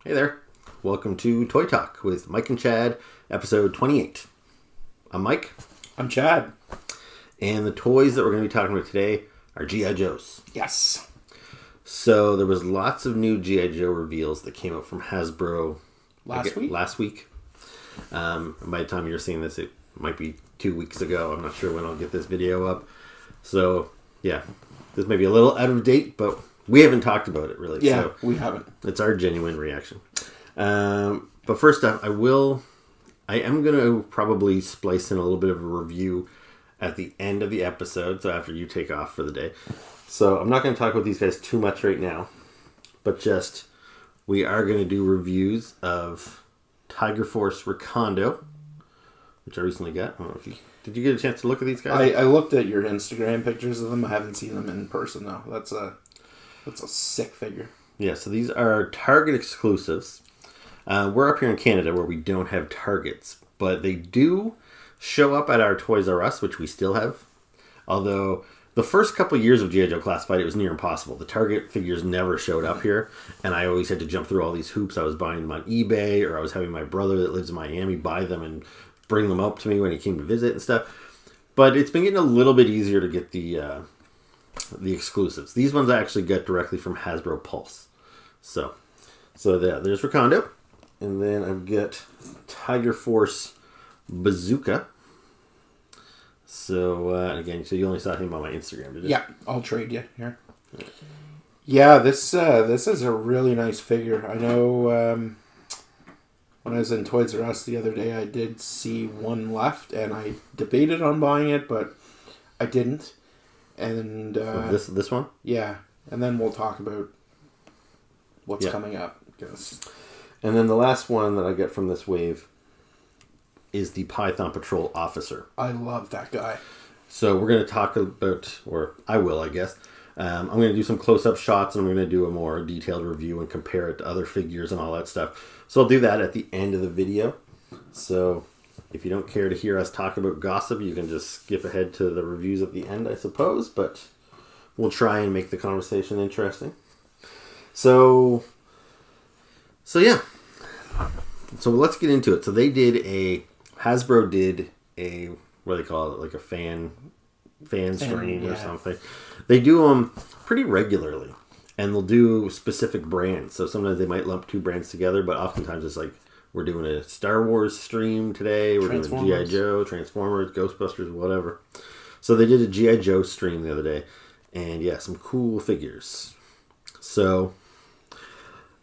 Hey there. Welcome to Toy Talk with Mike and Chad, episode 28. I'm Mike. I'm Chad. And the toys that we're going to be talking about today are G.I. Joes. Yes. So there was lots of new G.I. Joe reveals that came out from Hasbro last week. By the time you're seeing this, it might be 2 weeks ago. I'm not sure when I'll get this video up. So, yeah, this may be a little out of date, but we haven't talked about it, really. Yeah, so we haven't. It's our genuine reaction. But first up, I am going to probably splice in a little bit of a review at the end of the episode, so after you take off for the day. So I'm not going to talk about these guys too much right now, but just we are going to do reviews of Tiger Force Recondo, which I recently got. I don't know if did you get a chance to look at these guys? I looked at your Instagram pictures of them. I haven't seen them in person though. That's a sick figure. Yeah, so these are Target exclusives. We're up here in Canada where we don't have Targets, but they do show up at our Toys R Us, which we still have. Although the first couple of years of G.I. Joe Classified, it was near impossible. The Target figures never showed up here, and I always had to jump through all these hoops. I was buying them on eBay, or I was having my brother that lives in Miami buy them and bring them up to me when he came to visit and stuff. But it's been getting a little bit easier to get the exclusives. These ones I actually get directly from Hasbro Pulse. So there's Recondo. And then I've got Tiger Force Bazooka. So, again, so you only saw him on my Instagram, did you? Yeah, I'll trade you here. Yeah, this is a really nice figure. I know when I was in Toys R Us the other day, I did see one left, and I debated on buying it, but I didn't. And this one? Yeah, and then we'll talk about what's coming up. And then the last one that I get from this wave is the Python Patrol Officer. I love that guy. So we're going to talk about, or I will, I guess. I'm going to do some close-up shots, and I'm going to do a more detailed review and compare it to other figures and all that stuff. So I'll do that at the end of the video. So if you don't care to hear us talk about gossip, you can just skip ahead to the reviews at the end, I suppose. But we'll try and make the conversation interesting. So yeah. So let's get into it. So Hasbro did a, what do they call it? Like a fan stream or something. They do them pretty regularly. And they'll do specific brands. So sometimes they might lump two brands together, but oftentimes it's like, we're doing a Star Wars stream today. We're doing G.I. Joe, Transformers, Ghostbusters, whatever. So they did a G.I. Joe stream the other day. And yeah, some cool figures. So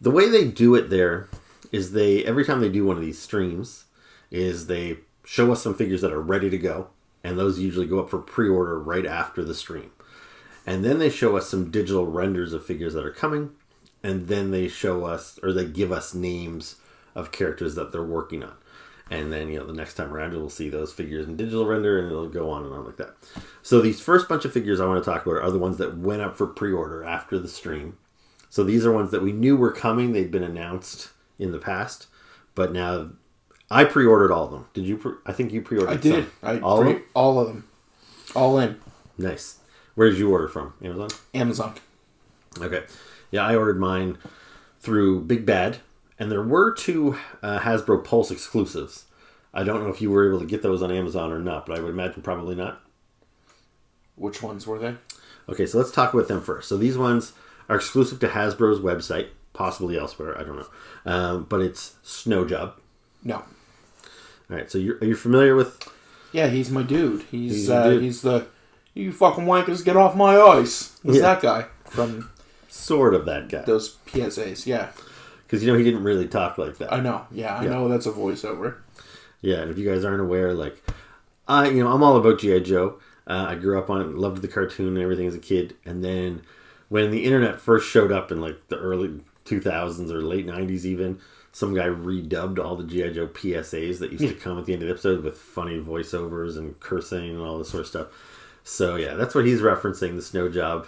the way they do it there is every time they do one of these streams, is they show us some figures that are ready to go. And those usually go up for pre-order right after the stream. And then they show us some digital renders of figures that are coming. And then they show us, or they give us names of characters that they're working on. And then, the next time around, we'll see those figures in digital render, and it'll go on and on like that. So these first bunch of figures I want to talk about are the ones that went up for pre-order after the stream. So these are ones that we knew were coming. They'd been announced in the past. But now, I pre-ordered all of them. Did you? I think you pre-ordered I did. some. All of them. All in. Nice. Where did you order from? Amazon? Amazon. Okay. Yeah, I ordered mine through Big Bad. And there were two Hasbro Pulse exclusives. I don't know if you were able to get those on Amazon or not, but I would imagine probably not. Which ones were they? Okay, so let's talk about them first. So these ones are exclusive to Hasbro's website, possibly elsewhere, I don't know. But it's Snow Job. No. All right, so are you familiar with... Yeah, he's my dude. He's the... You fucking wankers, get off my ice. He's that guy from... Sort of that guy. Those PSAs, yeah. Because, he didn't really talk like that. I know. Yeah, I know that's a voiceover. Yeah, and if you guys aren't aware, I'm all about G.I. Joe. I grew up on it, loved the cartoon and everything as a kid. And then when the internet first showed up in, the early 2000s or late 90s even, some guy redubbed all the G.I. Joe PSAs that used to come at the end of the episode with funny voiceovers and cursing and all this sort of stuff. So, yeah, that's what he's referencing, the Snow Job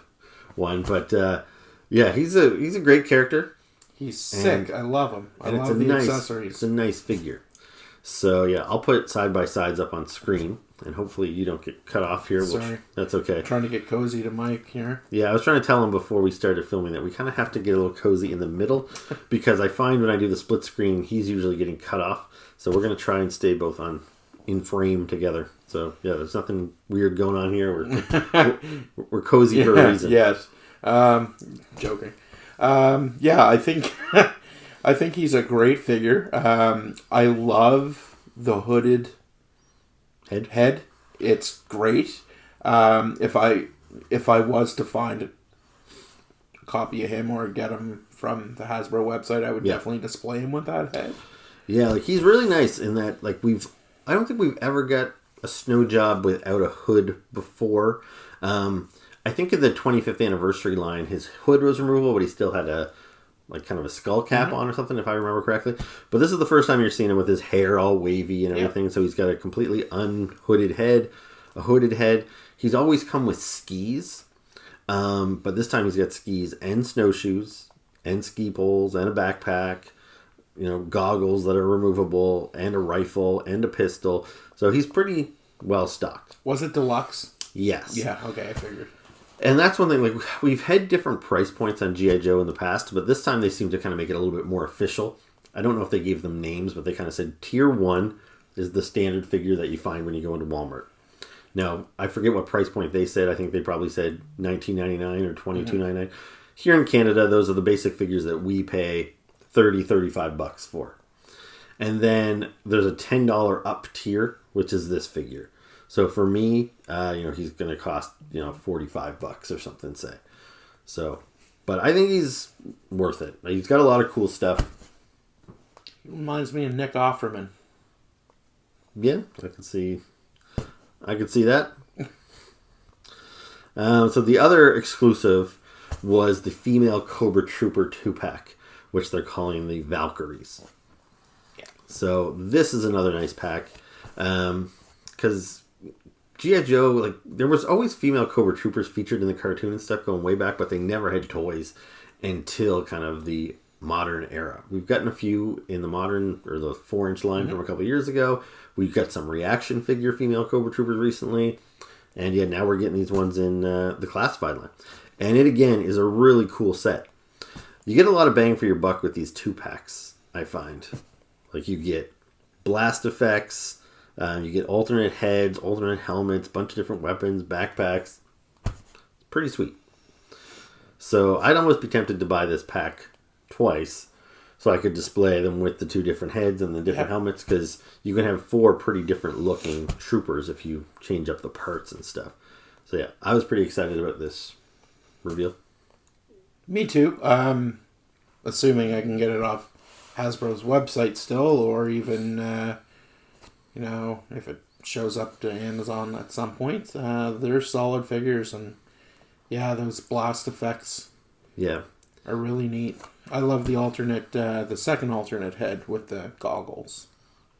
one. But, yeah, he's a great character. He's sick. I love him. I love the accessories. It's a nice figure. So yeah, I'll put side by sides up on screen, and hopefully you don't get cut off here. Sorry. That's okay. I'm trying to get cozy to Mike here. Yeah, I was trying to tell him before we started filming that we kind of have to get a little cozy in the middle because I find when I do the split screen, he's usually getting cut off. So we're going to try and stay both in frame together. So yeah, there's nothing weird going on here. We're cozy for a reason. Yes. Joking. Yeah, I think I think he's a great figure. I love the hooded head. It's great. If I was to find a copy of him or get him from the Hasbro website, I would definitely display him with that head. Yeah, like he's really nice in that like I don't think we've ever got a snow job without a hood before. I think in the 25th anniversary line, his hood was removable, but he still had a kind of a skull cap on or something, if I remember correctly. But this is the first time you're seeing him with his hair all wavy and everything. So he's got a completely unhooded head, a hooded head. He's always come with skis, but this time he's got skis and snowshoes and ski poles and a backpack. Goggles that are removable, and a rifle, and a pistol. So he's pretty well stocked. Was it deluxe? Yes. Yeah, okay, I figured. And that's one thing, like, we've had different price points on G.I. Joe in the past, but this time they seem to kind of make it a little bit more official. I don't know if they gave them names, but they kind of said Tier 1 is the standard figure that you find when you go into Walmart. Now, I forget what price point they said. I think they probably said $19.99 or $22.99. Here in Canada, those are the basic figures that we pay $35 for. And then there's a $10 up tier, which is this figure. So for me, he's going to cost, $45 or something, say. So, but I think he's worth it. He's got a lot of cool stuff. He reminds me of Nick Offerman. Yeah, I can see that. So the other exclusive was the female Cobra Trooper 2-pack, which they're calling the Valkyries. Yeah. So this is another nice pack. Because G.I. Joe, there was always female Cobra Troopers featured in the cartoon and stuff going way back, but they never had toys until kind of the modern era. We've gotten a few in the modern, or the 4-inch line from a couple of years ago. We've got some reaction figure female Cobra Troopers recently. And yeah, now we're getting these ones in the classified line. And it, again, is a really cool set. You get a lot of bang for your buck with these 2-packs, I find. You get blast effects, you get alternate heads, alternate helmets, bunch of different weapons, backpacks. Pretty sweet. So I'd almost be tempted to buy this pack twice so I could display them with the 2 different heads and the different helmets, because you can have 4 pretty different looking troopers if you change up the parts and stuff. So yeah, I was pretty excited about this reveal. Me too. Assuming I can get it off Hasbro's website still, or even, if it shows up to Amazon at some point. They're solid figures, and yeah, those blast effects are really neat. I love the second alternate head with the goggles.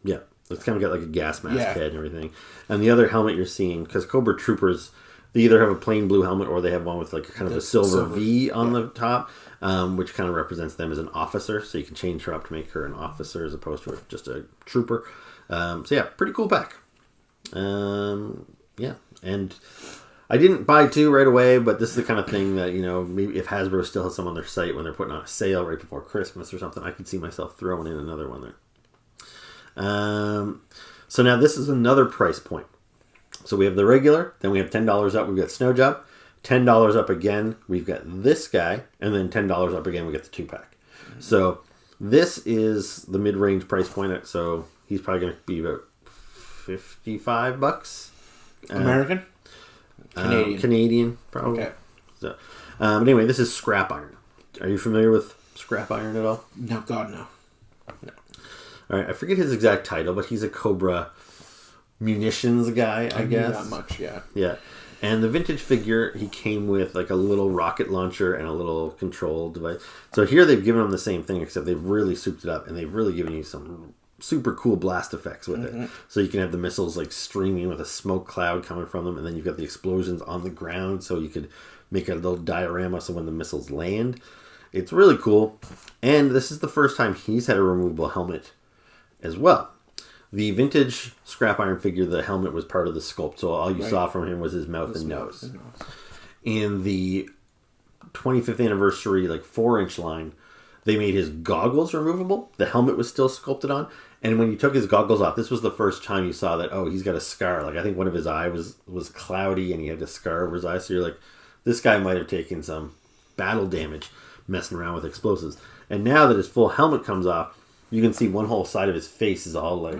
Yeah, it's kind of got like a gas mask head and everything. And the other helmet you're seeing, because Cobra Troopers, they either have a plain blue helmet or they have one with kind of a silver V on the top, which kind of represents them as an officer. So you can change her up to make her an officer as opposed to just a trooper. So yeah, pretty cool pack. And I didn't buy 2 right away, but this is the kind of thing that, maybe if Hasbro still has some on their site when they're putting on a sale right before Christmas or something, I could see myself throwing in another one there. So now this is another price point. So we have the regular, then we have $10 up, we've got Snow Job. $10 up again, we've got this guy, and then $10 up again, we get the 2-pack. So this is the mid-range price point, so he's probably going to be about $55. American? Canadian, probably. Okay. So, but anyway, this is Scrap Iron. Are you familiar with Scrap Iron at all? No, God, no. All right, I forget his exact title, but he's a Cobra munitions guy, I guess. Not much, yeah. Yeah. And the vintage figure, he came with a little rocket launcher and a little control device. So here they've given him the same thing, except they've really souped it up, and they've really given you some super cool blast effects with it. So you can have the missiles streaming with a smoke cloud coming from them, and then you've got the explosions on the ground, so you could make a little diorama so when the missiles land. It's really cool. And this is the first time he's had a removable helmet as well. The vintage scrap iron figure, the helmet was part of the sculpt, so all you saw from him was his mouth and nose. In the 25th anniversary, like 4-inch line, they made his goggles removable. The helmet was still sculpted on. And when you took his goggles off, this was the first time you saw that, oh, he's got a scar. Like, I think one of his eye was cloudy and he had a scar over his eye. So you're like, this guy might have taken some battle damage messing around with explosives. And now that his full helmet comes off, you can see one whole side of his face is all like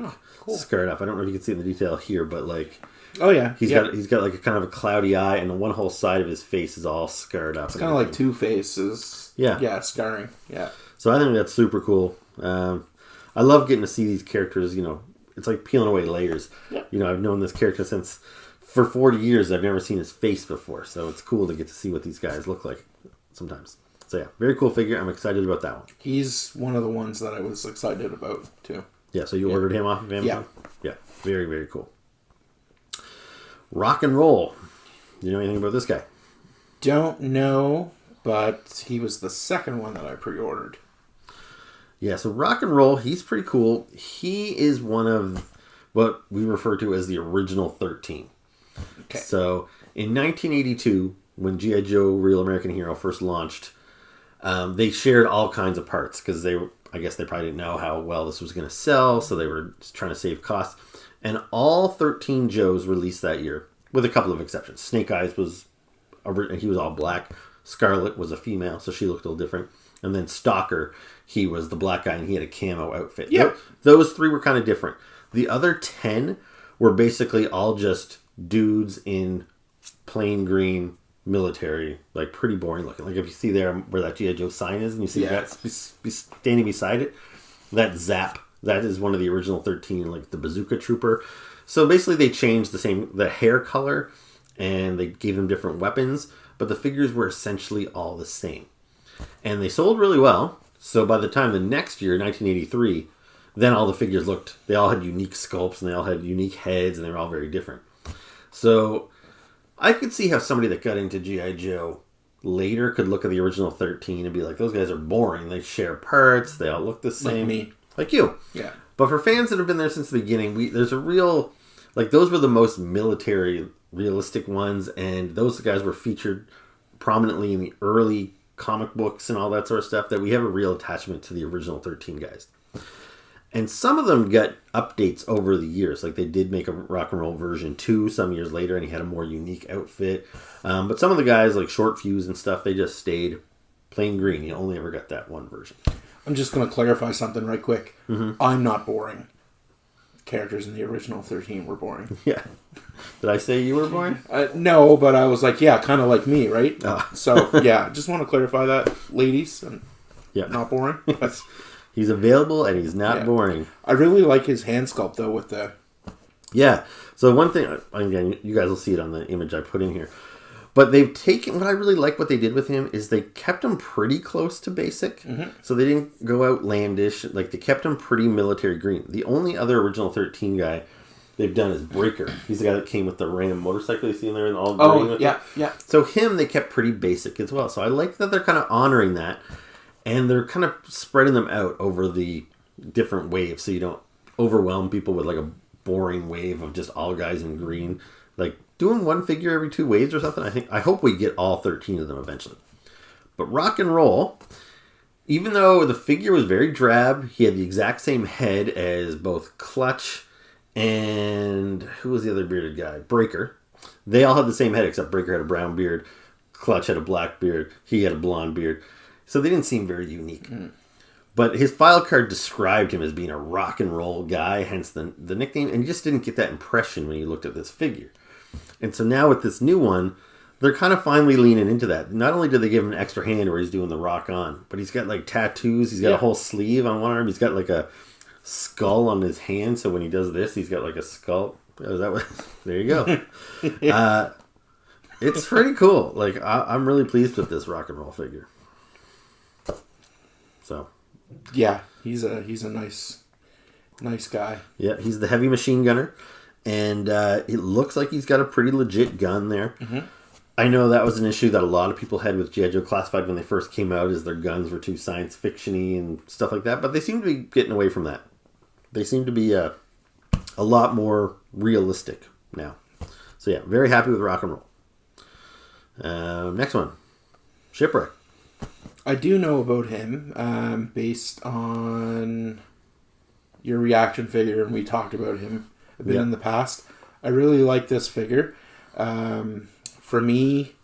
scarred up. I don't know if you can see in the detail here, but like, oh yeah, he's got like a kind of a cloudy eye, and the one whole side of his face is all scarred up. It's kind of like two faces. Yeah, scarring. Yeah. So I think that's super cool. I love getting to see these characters. You know, it's like peeling away layers. Yeah. You know, I've known this character for 40 years. I've never seen his face before, so it's cool to get to see what these guys look like sometimes. So yeah, very cool figure. I'm excited about that one. He's one of the ones that I was excited about too. Yeah, so you ordered him off of Amazon? Yeah. Very, very cool. Rock and Roll. You know anything about this guy? Don't know, but he was the second one that I pre-ordered. Yeah, so Rock and Roll, he's pretty cool. He is one of what we refer to as the original 13. Okay. So in 1982, when G.I. Joe Real American Hero first launched, they shared all kinds of parts because I guess they probably didn't know how well this was going to sell, so they were just trying to save costs. And all 13 Joes released that year, with a couple of exceptions. Snake Eyes he was all black. Scarlet was a female, so she looked a little different. And then Stalker, he was the black guy, and he had a camo outfit. Yep. Those 3 were kind of different. The other 10 were basically all just dudes in plain green military, like pretty boring looking. Like if you see there where that G.I. Joe sign is, and you see that standing beside it, that Zap, that is one of the original 13, like the Bazooka Trooper. So basically they changed the hair color, and they gave them different weapons, but the figures were essentially all the same. And they sold really well, so by the time the next year, 1983, then all the figures they all had unique sculpts, and they all had unique heads, and they were all very different. So I could see how somebody that got into G.I. Joe later could look at the original 13 and be like, those guys are boring. They share parts. They all look the same. Like me. Like you. Yeah. But for fans that have been there since the beginning, there's a real... Like, those were the most military, realistic ones, and those guys were featured prominently in the early comic books and all that sort of stuff, that we have a real attachment to the original 13 guys. And some of them got updates over the years. Like, they did make a Rock and Roll version 2 some years later, and he had a more unique outfit. But some of the guys, like Short Fuse and stuff, they just stayed plain green. You only ever got that one version. I'm just going to clarify something right quick. Mm-hmm. I'm not boring. Characters in the original 13 were boring. Yeah. Did I say you were boring? No, but I was like, yeah, kind of like me, right? Oh. So, yeah, just want to clarify that, ladies. Not boring. He's available and he's not boring. I really like his hand sculpt, though, with the... Yeah. So one thing, again, you guys will see it on the image I put in here. But they've taken, what I really like what they did with him is they kept him pretty close to basic. Mm-hmm. So they didn't go outlandish. Like, they kept him pretty military green. The only other original 13 guy they've done is Breaker. He's the guy that came with the random motorcycle you see in there and all green. Oh, yeah. So him, they kept pretty basic as well. So I like that they're kind of honoring that. And they're kind of spreading them out over the different waves. So you don't overwhelm people with like a boring wave of just all guys in green. Like, doing one figure every 2 waves or something, I hope we get all 13 of them eventually. But Rock and Roll, even though the figure was very drab, he had the exact same head as both Clutch and... who was the other bearded guy? Breaker. They all had the same head, except Breaker had a brown beard, Clutch had a black beard, he had a blonde beard. So they didn't seem very unique. Mm. But his file card described him as being a rock and roll guy, hence the nickname, and you just didn't get that impression when you looked at this figure. And so now with this new one, they're kind of finally leaning into that. Not only did they give him an extra hand where he's doing the rock on, but he's got like tattoos. He's got a whole sleeve on one arm. He's got like a skull on his hand. So when he does this, he's got like a skull. Is that what? There you go. It's pretty cool. Like, I'm really pleased with this Rock and Roll figure. So, yeah, he's a nice guy. Yeah, he's the heavy machine gunner, and it looks like he's got a pretty legit gun there. Mm-hmm. I know that was an issue that a lot of people had with G.I. Joe Classified when they first came out, is their guns were too science fiction-y and stuff like that. But they seem to be getting away from that. They seem to be a lot more realistic now. So yeah, very happy with Rock and Roll. Next one, Shipwreck. I do know about him based on your reaction figure, and we talked about him a bit in the past. I really like this figure. For me,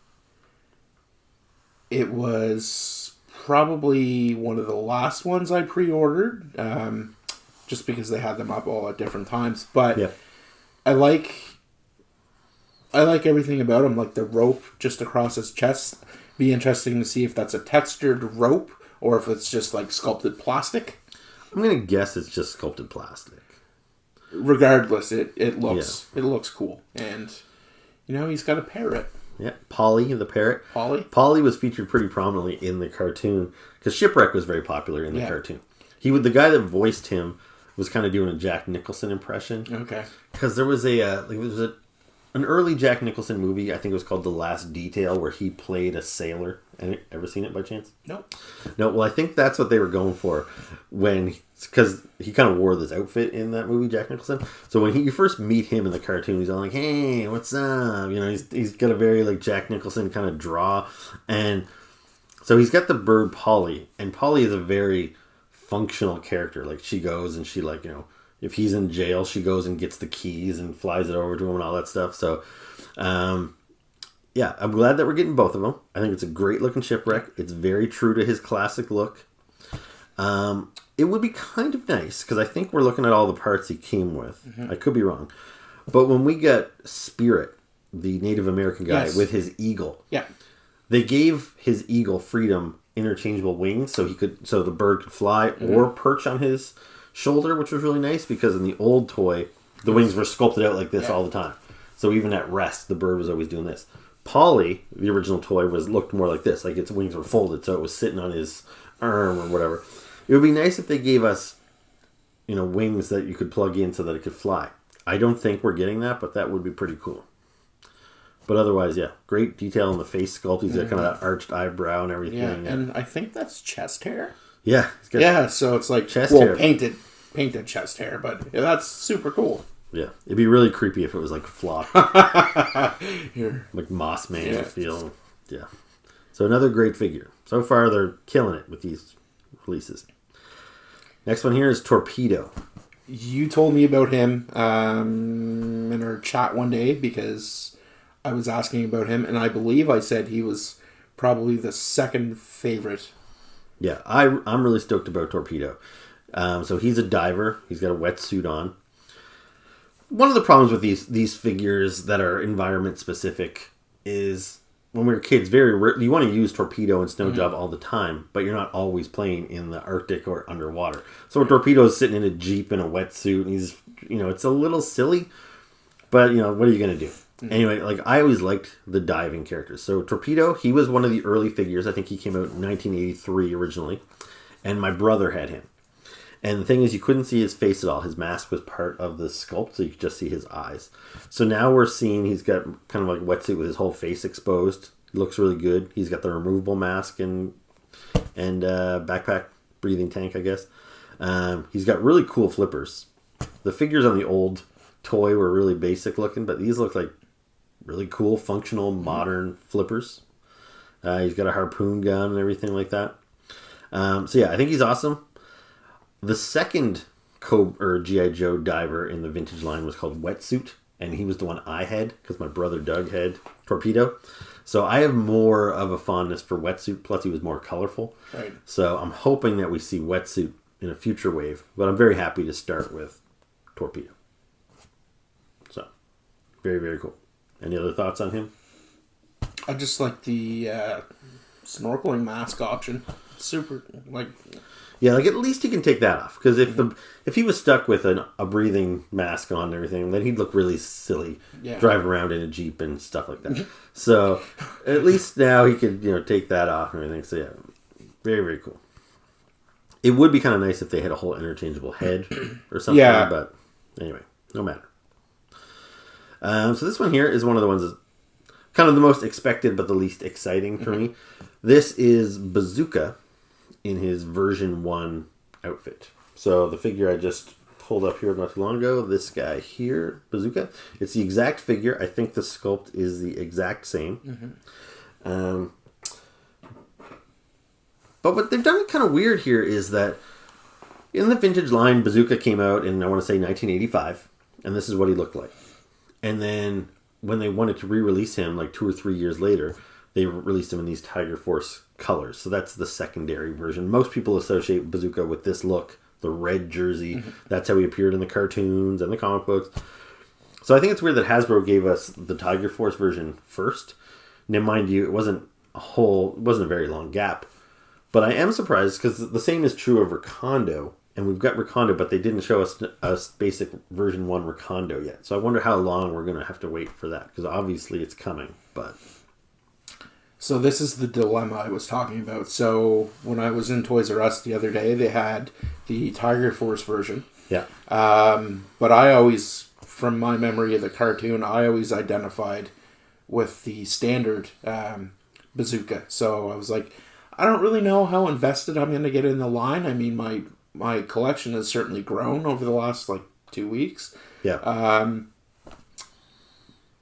it was probably one of the last ones I pre-ordered, just because they had them up all at different times. But I like everything about him, like the rope just across his chest. Be interesting to see if that's a textured rope or if it's just like sculpted plastic. I'm gonna guess it's just sculpted plastic. Regardless, it looks cool, and he's got a parrot. Yeah, Polly the parrot. Polly was featured pretty prominently in the cartoon because Shipwreck was very popular in the cartoon. The guy that voiced him was kind of doing a Jack Nicholson impression. Okay, because there was an early Jack Nicholson movie, I think it was called The Last Detail, where he played a sailor. Ever seen it by chance? Nope. No, well, I think that's what they were going for because he kind of wore this outfit in that movie, Jack Nicholson. So when you first meet him in the cartoon, he's all like, hey, what's up? He's got a very like Jack Nicholson kind of draw. And so he's got the bird Polly, and Polly is a very functional character. Like she goes and she if he's in jail, she goes and gets the keys and flies it over to him and all that stuff. So, yeah, I'm glad that we're getting both of them. I think it's a great looking Shipwreck. It's very true to his classic look. It would be kind of nice, because I think we're looking at all the parts he came with. Mm-hmm. I could be wrong. But when we get Spirit, the Native American guy, with his eagle, they gave his eagle Freedom interchangeable wings so the bird could fly or perch on his shoulder, which was really nice, because in the old toy the wings were sculpted out like this all the time, so even at rest the bird was always doing this. Polly, the original toy, looked more like this, like its wings were folded so it was sitting on his arm or whatever. It would be nice if they gave us wings that you could plug in so that it could fly. I don't think we're getting that, but that would be pretty cool. But otherwise, great detail in the face sculpt. He's got kind of that arched eyebrow and everything. Yeah, and I think that's chest hair. Yeah. So it's like chest hair. Painted chest hair, but that's super cool. Yeah, it'd be really creepy if it was like flop. Like Moss Man feel. Yeah. So another great figure. So far, they're killing it with these releases. Next one here is Torpedo. You told me about him in our chat one day because I was asking about him, and I believe I said he was probably the second favorite. Yeah, I'm really stoked about Torpedo. So he's a diver. He's got a wetsuit on. One of the problems with these figures that are environment specific is when we were kids, you want to use Torpedo and Snow Job all the time, but you're not always playing in the Arctic or underwater. So Torpedo's sitting in a Jeep in a wetsuit, and he's, it's a little silly, but, what are you going to do? Anyway, I always liked the diving characters. So Torpedo, he was one of the early figures. I think he came out in 1983 originally, and my brother had him. And the thing is, you couldn't see his face at all. His mask was part of the sculpt, so you could just see his eyes. So now we're seeing he's got kind of like a wetsuit with his whole face exposed. He looks really good. He's got the removable mask and backpack breathing tank, I guess. He's got really cool flippers. The figures on the old toy were really basic looking, but these look like really cool, functional, modern flippers. He's got a harpoon gun and everything like that. So yeah, I think he's awesome. The second G.I. Joe diver in the vintage line was called Wetsuit, and he was the one I had because my brother Doug had Torpedo. So I have more of a fondness for Wetsuit, plus he was more colorful. Right. So I'm hoping that we see Wetsuit in a future wave, but I'm very happy to start with Torpedo. So, very, very cool. Any other thoughts on him? I just like the snorkeling mask option. Super, Yeah, at least he can take that off. Because if he was stuck with a breathing mask on and everything, then he'd look really silly driving around in a Jeep and stuff like that. So at least now he could take that off and everything. So yeah, very, very cool. It would be kind of nice if they had a whole interchangeable head or something. Yeah. But anyway, no matter. So this one here is one of the ones that's kind of the most expected but the least exciting for me. This is Bazooka in his version 1 outfit. So the figure I just pulled up here not too long ago. This guy here, Bazooka. It's the exact figure. I think the sculpt is the exact same. But what they've done kind of weird here is that in the vintage line, Bazooka came out in, I want to say, 1985. And this is what he looked like. And then when they wanted to re-release him, like 2 or 3 years later, they released him in these Tiger Force colors. So that's the secondary version. Most people associate Bazooka with this look, the red jersey. That's how he appeared in the cartoons and the comic books. So I think it's weird that Hasbro gave us the Tiger Force version first. Now, mind you, it wasn't a very long gap. But I am surprised because the same is true of Recondo. And we've got Recondo, but they didn't show us a basic version 1 Recondo yet. So I wonder how long we're going to have to wait for that. Because obviously it's coming. So this is the dilemma I was talking about. So when I was in Toys R Us the other day, they had the Tiger Force version. Yeah. But I always, from my memory of the cartoon, I always identified with the standard Bazooka. So I was like, I don't really know how invested I'm going to get in the line. I mean, my collection has certainly grown over the last 2 weeks. Yeah.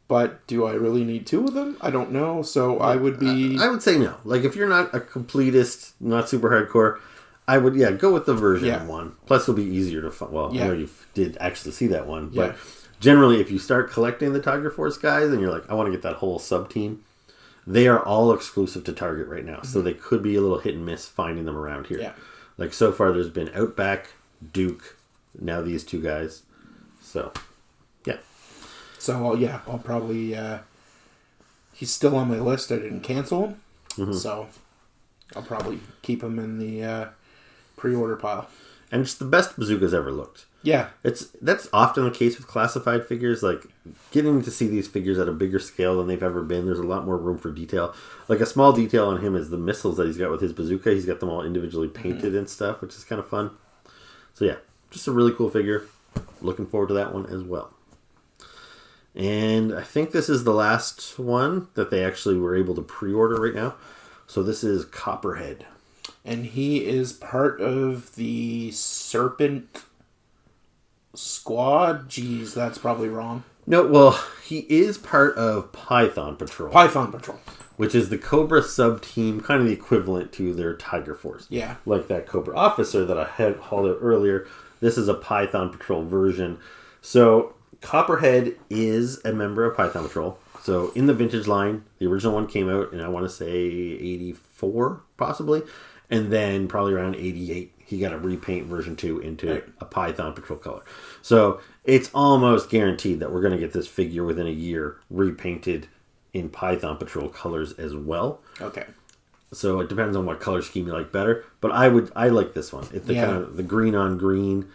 But do I really need 2 of them? I don't know. So I would be... I would say no. If you're not a completist, not super hardcore, I would, go with the version 1. Plus, it'll be easier to find. Well, I know you did actually see that one. But generally, if you start collecting the Tiger Force guys and you're like, I want to get that whole sub-team, they are all exclusive to Target right now. So they could be a little hit and miss finding them around here. Yeah. So far, there's been Outback, Duke, now these 2 guys. So, yeah. So, I'll probably... he's still on my list. I didn't cancel him. So, I'll probably keep him in the pre-order pile. And it's the best Bazooka's ever looked. Yeah. That's often the case with classified figures. Getting to see these figures at a bigger scale than they've ever been, there's a lot more room for detail. A small detail on him is the missiles that he's got with his Bazooka. He's got them all individually painted and stuff, which is kind of fun. So, yeah. Just a really cool figure. Looking forward to that one as well. And I think this is the last one that they actually were able to pre-order right now. So this is Copperhead. And he is part of the Serpent Squad. Jeez, that's probably wrong. No, well, he is part of Python Patrol. Python Patrol. Which is the Cobra sub-team, kind of the equivalent to their Tiger Force. Yeah. Like that Cobra Officer that I had hauled out earlier. This is a Python Patrol version. So Copperhead is a member of Python Patrol. So in the vintage line, the original one came out in, I want to say, 84, possibly. And then probably around 88, he got a repaint version 2 into a Python Patrol color. So it's almost guaranteed that we're going to get this figure within a year repainted in Python Patrol colors as well. Okay. So it depends on what color scheme you like better. But I like this one. It's kind of the green on green.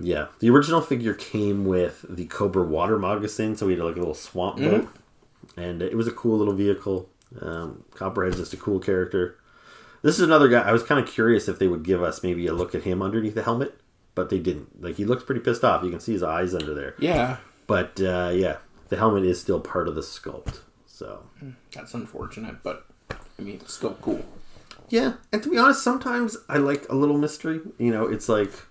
Yeah. The original figure came with the Cobra water moccasin, so we had a little swamp boat. And it was a cool little vehicle. Copperhead's just a cool character. This is another guy. I was kind of curious if they would give us maybe a look at him underneath the helmet, but they didn't. He looks pretty pissed off. You can see his eyes under there. Yeah. But, the helmet is still part of the sculpt. So that's unfortunate, but, I mean, it's still cool. Yeah, and to be honest, sometimes I like a little mystery. It's I've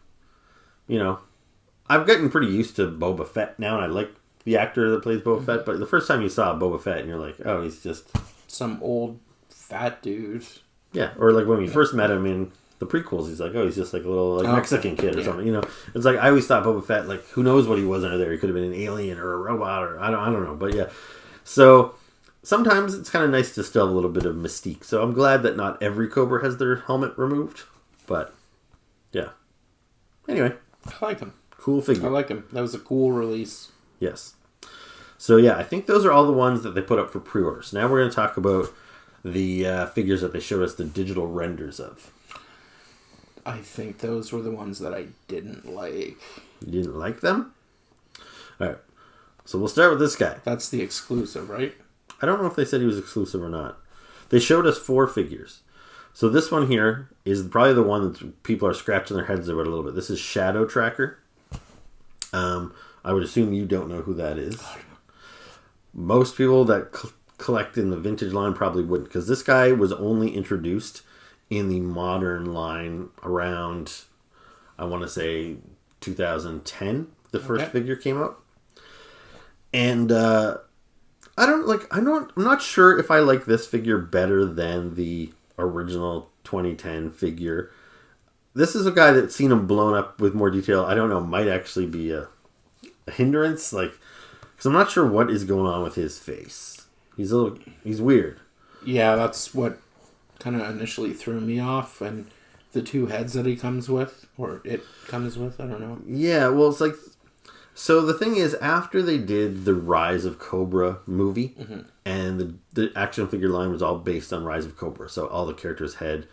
gotten pretty used to Boba Fett now, and I like the actor that plays Boba Fett, but the first time you saw Boba Fett, and you're like, oh, he's just... some old fat dude. Yeah, or when we first met him in the prequels, he's like, oh, he's just a little Mexican kid or something. It's I always thought Boba Fett, who knows what he was under there? He could have been an alien or a robot, or I don't know, but yeah. So sometimes it's kind of nice to still have a little bit of mystique. So I'm glad that not every Cobra has their helmet removed, but yeah. Anyway. I like him. Cool figure. I like him. That was a cool release. Yes. So yeah, I think those are all the ones that they put up for pre-orders. Now we're going to talk about the figures that they showed us the digital renders of. I think those were the ones that I didn't like. You didn't like them? Alright. So we'll start with this guy. That's the exclusive, right? I don't know if they said he was exclusive or not. They showed us 4 figures. So this one here is probably the one that people are scratching their heads about a little bit. This is Shadow Tracker. I would assume you don't know who that is. Most people that collect in the vintage line probably wouldn't, because this guy was only introduced in the modern line around, I want to say, 2010. The first figure came out. And I'm not sure if I like this figure better than the original 2010 figure. This is a guy that's seen him blown up with more detail. I don't know, might actually be a hindrance, because I'm not sure what is going on with his face. He's weird. Yeah, that's what kind of initially threw me off, and the two heads that he comes with, or it comes with, I don't know. Yeah, well, it's like, so the thing is, after they did the Rise of Cobra movie, and the action figure line was all based on Rise of Cobra, so all the characters had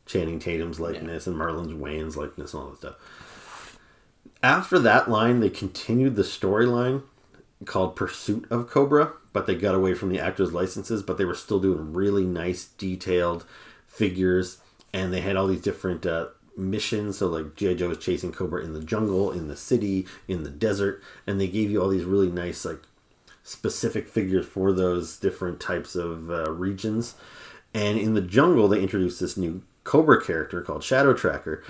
Channing Tatum's likeness and Marlon Wayans' likeness and all that stuff. After that line, they continued the storyline called Pursuit of Cobra, but they got away from the actors' licenses, but they were still doing really nice, detailed figures, and they had all these different missions. So, like, G.I. Joe was chasing Cobra in the jungle, in the city, in the desert, and they gave you all these really nice, like, specific figures for those different types of regions. And in the jungle, they introduced this new Cobra character called Shadow Tracker.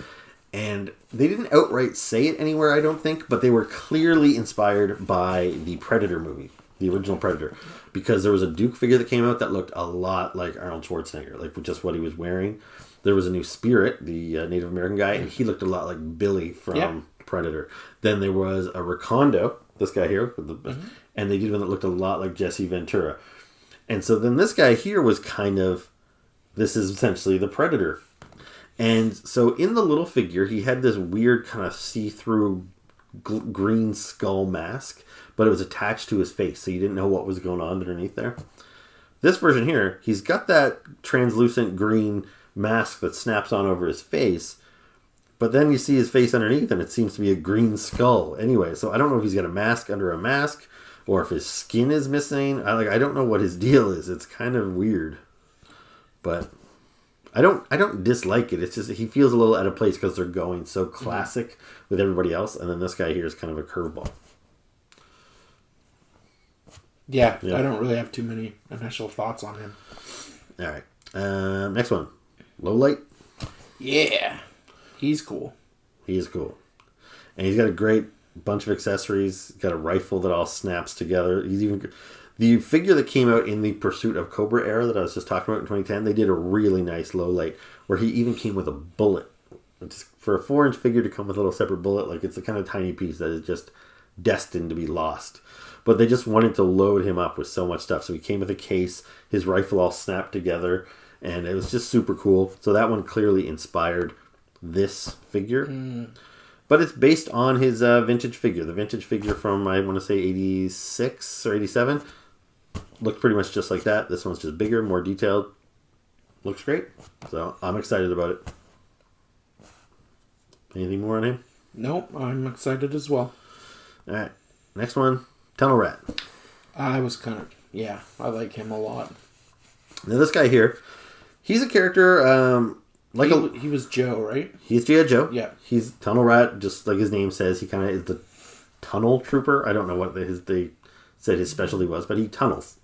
And they didn't outright say it anywhere, I don't think, but they were clearly inspired by the Predator movie, the original Predator, because there was a Duke figure that came out that looked a lot like Arnold Schwarzenegger, like just what he was wearing. There was a new Spirit, the Native American guy, and he looked a lot like Billy from Predator. Then there was a Recondo, this guy here, with the, and they did one that looked a lot like Jesse Ventura. And so then this guy here was kind of, this is essentially the Predator. And so in the little figure, he had this weird kind of see-through green skull mask, but it was attached to his face, so you didn't know what was going on underneath there. This version here, he's got that translucent green mask that snaps on over his face, but then you see his face underneath, and it seems to be a green skull anyway. So I don't know if he's got a mask under a mask, or if his skin is missing. I don't know what his deal is. It's kind of weird, but I don't dislike it. It's just he feels a little out of place because they're going so classic with everybody else, and then this guy here is kind of a curveball. Yeah, I don't really have too many initial thoughts on him. All right, next one, Low Light. Yeah, he's cool. He is cool, and he's got a great bunch of accessories. He's got a rifle that all snaps together. He's even. The figure that came out in the Pursuit of Cobra era that I was just talking about in 2010, they did a really nice low light where he even came with a bullet. Just for a 4-inch figure to come with a little separate bullet, like it's a kind of tiny piece that is just destined to be lost. But they just wanted to load him up with so much stuff. So he came with a case, his rifle all snapped together, and it was just super cool. So that one clearly inspired this figure. But it's based on his vintage figure. The vintage figure from, I want to say, 86 or 87. Looked pretty much just like that. This one's just bigger, more detailed. Looks great. So I'm excited about it. Anything more on him? Nope, I'm excited as well. Alright. Next one, Tunnel Rat. I like him a lot. Now this guy here, he's a character, he was Joe, right? He's G.I. Joe. Yeah. He's Tunnel Rat, just like his name says. He kind of is the tunnel trooper. I don't know what they said his specialty was, but he tunnels.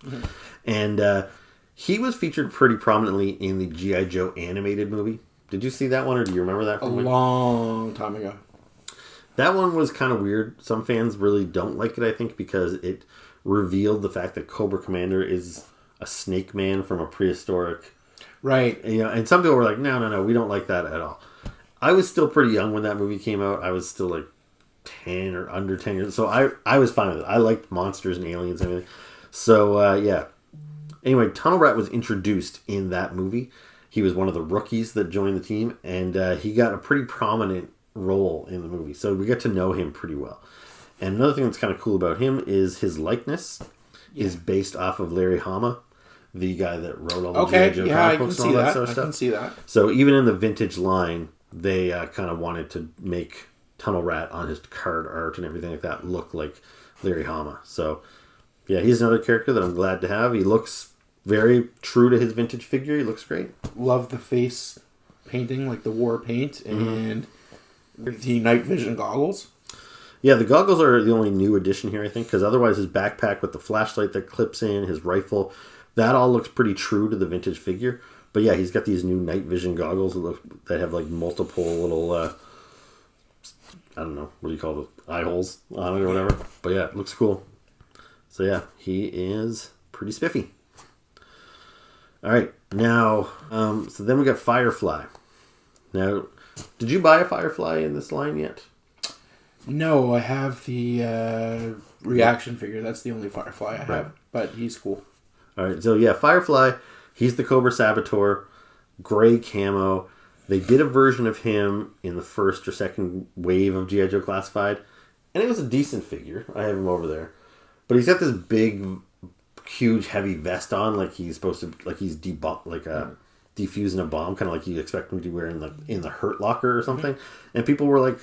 And he was featured pretty prominently in the G.I. Joe animated movie. Did you see that one, or do you remember that? A long time ago. That one was kind of weird. Some fans really don't like it, I think, because it revealed the fact that Cobra Commander is a snake man from a prehistoric... Right. And some people were like, no, we don't like that at all. I was still pretty young when that movie came out. I was still like 10 or under 10 years. So I was fine with it. I liked monsters and aliens and everything. So, yeah. Anyway, Tunnel Rat was introduced in that movie. He was one of the rookies that joined the team. And he got a pretty prominent role in the movie. So we got to know him pretty well. And another thing that's kind of cool about him is his likeness is based off of Larry Hama, the guy that wrote all the G.I. Joe comic books and all that sort of stuff. I can see that. So even in the vintage line, they kind of wanted to make Tunnel Rat on his card art and everything like that look like Larry Hama. So, yeah, he's another character that I'm glad to have. He looks very true to his vintage figure. He looks great. Love the face painting, like the war paint, and the night vision goggles. Yeah, the goggles are the only new addition here, I think, because otherwise his backpack with the flashlight that clips in, his rifle... That all looks pretty true to the vintage figure. But yeah, he's got these new night vision goggles that have like multiple little I don't know, what do you call the eye holes on it or whatever. But yeah, it looks cool. So yeah, he is pretty spiffy. All right, now, so then we got Firefly. Now, did you buy a Firefly in this line yet? No, I have the reaction figure. That's the only Firefly I have, but he's cool. All right, so yeah, Firefly, he's the Cobra Saboteur, gray camo. They did a version of him in the first or second wave of G.I. Joe Classified, and it was a decent figure. I have him over there. But he's got this big, huge, heavy vest on, like he's supposed to, like he's defusing a bomb, kind of like you expect him to be wearing in the Hurt Locker or something. Mm-hmm. And people were like,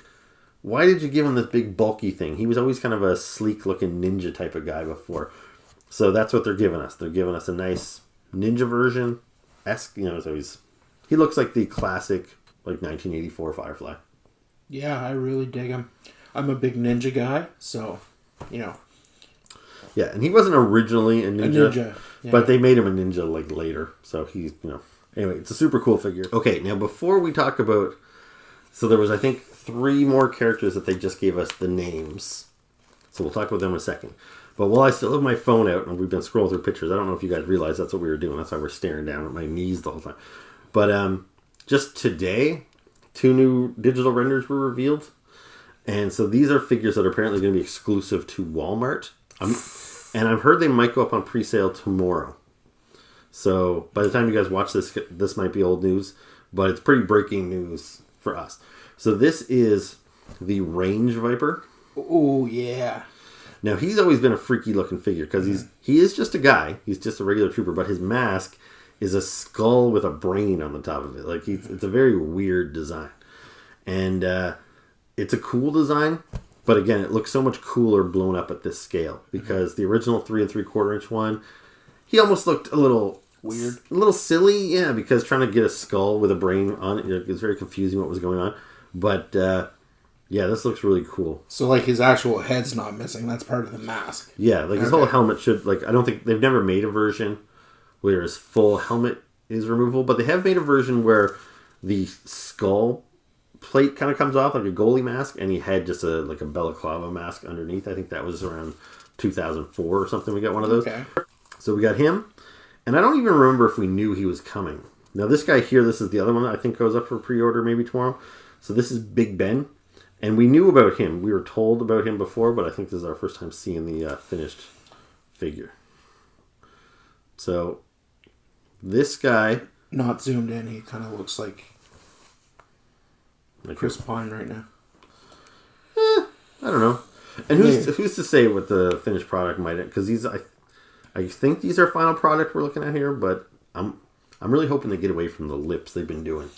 why did you give him this big, bulky thing? He was always kind of a sleek-looking ninja type of guy before. So that's what they're giving us. They're giving us a nice ninja version-esque, so he looks like the classic, like, 1984 Firefly. Yeah, I really dig him. I'm a big ninja guy, so, Yeah, and he wasn't originally a ninja, yeah. But they made him a ninja, like, later. So he's, Anyway, it's a super cool figure. Okay, now before we talk about... So there was, I think, 3 more characters that they just gave us the names. So we'll talk about them in a second. But while I still have my phone out, and we've been scrolling through pictures, I don't know if you guys realize that's what we were doing. That's why we're staring down at my knees the whole time. But just today, 2 new digital renders were revealed. And so these are figures that are apparently going to be exclusive to Walmart. And I've heard they might go up on pre-sale tomorrow. So by the time you guys watch this might be old news. But it's pretty breaking news for us. So this is the Range Viper. Oh, yeah. Now, he's always been a freaky looking figure because he is just a guy. He's just a regular trooper. But his mask is a skull with a brain on the top of it. Like it's a very weird design. And it's a cool design. But again, it looks so much cooler blown up at this scale. Because the original 3 3/4 inch one, he almost looked a little... weird. A little silly, yeah, because trying to get a skull with a brain on it, it was very confusing what was going on. But, yeah, this looks really cool. So, like, his actual head's not missing. That's part of the mask. Yeah, like, his whole helmet should, like, I don't think, they've never made a version where his full helmet is removable, but they have made a version where the skull plate kind of comes off, like a goalie mask, and he had just a balaclava mask underneath. I think that was around 2004 or something. We got one of those. Okay. So we got him, and I don't even remember if we knew he was coming. Now, this guy here, this is the other one that I think goes up for pre-order maybe tomorrow. So this is Big Ben. And we knew about him. We were told about him before, but I think this is our first time seeing the finished figure. So, this guy... Not zoomed in, he kind of looks like Chris Pine right now. I don't know. And who's to say what the finished product might... Because I think these are final product we're looking at here, but I'm really hoping they get away from the lips they've been doing.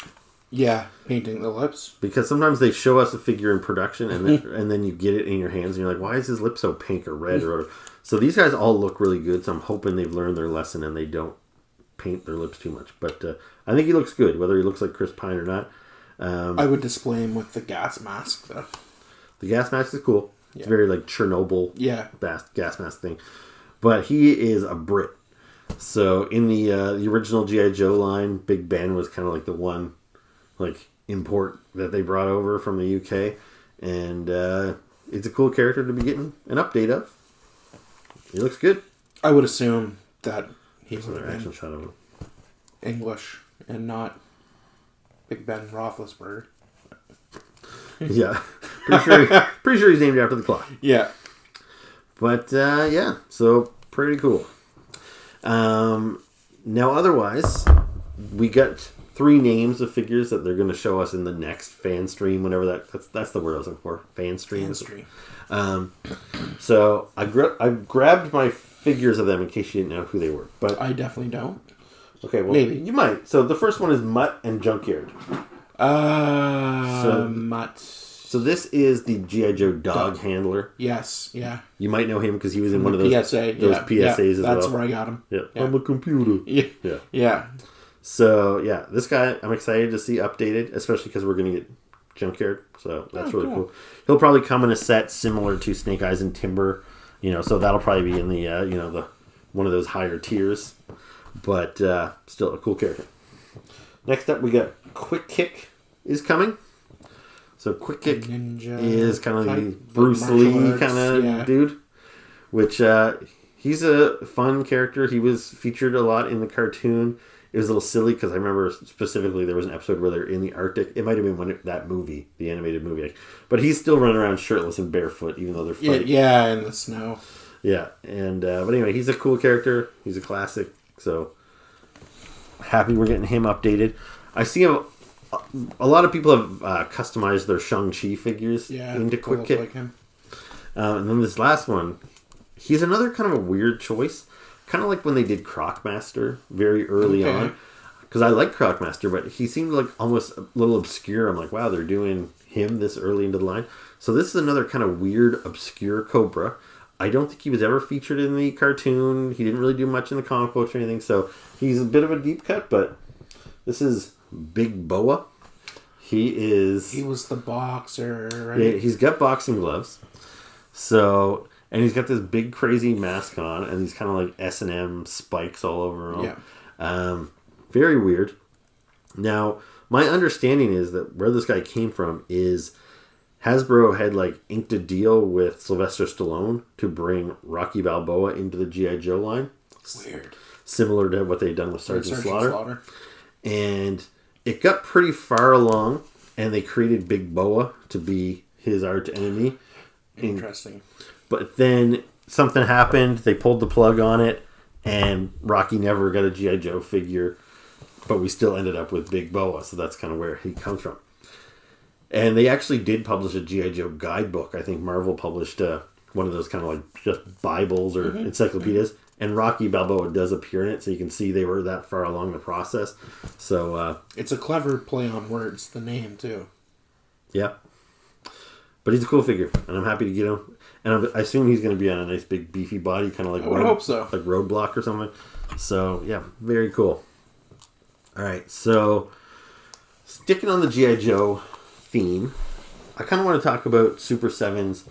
Yeah, painting the lips. Because sometimes they show us a figure in production and then you get it in your hands and you're like, why is his lip so pink or red or whatever? So these guys all look really good, so I'm hoping they've learned their lesson and they don't paint their lips too much. But I think he looks good, whether he looks like Chris Pine or not. I would display him with the gas mask, though. The gas mask is cool. It's very like Chernobyl gas mask thing. But he is a Brit. So in the original G.I. Joe line, Big Ben was kind of like the one... import that they brought over from the UK, and it's a cool character to be getting an update of. He looks good. I would assume that he's an action shot of him. English and not Big Ben Roethlisberger. Yeah, pretty sure he's named after the clock. Yeah, but yeah, so pretty cool. Now, otherwise, we got 3 names of figures that they're going to show us in the next fan stream, whenever that's the word I was looking for. Fan stream. So I grabbed my figures of them in case you didn't know who they were. But I definitely don't. Okay, well, maybe you might. So the first one is Mutt and Junkyard. Mutt. So this is the G.I. Joe dog handler. Yes, yeah. You might know him because he was in one of those PSAs as well. That's where I got him. Yeah. I'm a computer. Yeah. So, yeah, this guy I'm excited to see updated, especially because we're going to get Junkyard. So, that's really cool. He'll probably come in a set similar to Snake Eyes and Timber, so that'll probably be in the, the one of those higher tiers. But still a cool character. Next up, we got Quick Kick is coming. So Quick Kick ninja is kind of the type, Bruce martial Lee arts, kind of yeah. dude, which he's a fun character. He was featured a lot in the cartoon. It was a little silly because I remember specifically there was an episode where they're in the Arctic. It might have been that movie, the animated movie. But he's still running around shirtless and barefoot, even though they're fighting. Yeah, in the snow. Yeah, and but anyway, he's a cool character. He's a classic. So happy we're getting him updated. I see a lot of people have customized their Shang-Chi figures into Quick Kick. Like him. And then this last one, he's another kind of a weird choice. Kind of like when they did Crocmaster very early on. Because I like Crocmaster, but he seemed like almost a little obscure. I'm like, wow, they're doing him this early into the line. So this is another kind of weird, obscure Cobra. I don't think he was ever featured in the cartoon. He didn't really do much in the comic books or anything. So he's a bit of a deep cut, but this is Big Boa. He was the boxer, right? Yeah, he's got boxing gloves. So... And he's got this big crazy mask on, and these kind of like S&M spikes all over him. Yeah. Very weird. Now, my understanding is that where this guy came from is Hasbro had like inked a deal with Sylvester Stallone to bring Rocky Balboa into the G.I. Joe line. Weird. Similar to what they'd done with Sergeant Slaughter. And it got pretty far along, and they created Big Boa to be his arch enemy. Interesting. But then something happened. They pulled the plug on it, and Rocky never got a G.I. Joe figure. But we still ended up with Big Boa, so that's kind of where he comes from. And they actually did publish a G.I. Joe guidebook. I think Marvel published one of those kind of like just Bibles or encyclopedias. And Rocky Balboa does appear in it, so you can see they were that far along the process. So it's a clever play on words, the name, too. Yeah. But he's a cool figure, and I'm happy to get him. And I assume he's going to be on a nice big beefy body, kind of like I would hope so. Like Roadblock or something. So yeah, very cool. All right, so sticking on the G.I. Joe theme, I kind of want to talk about Super 7's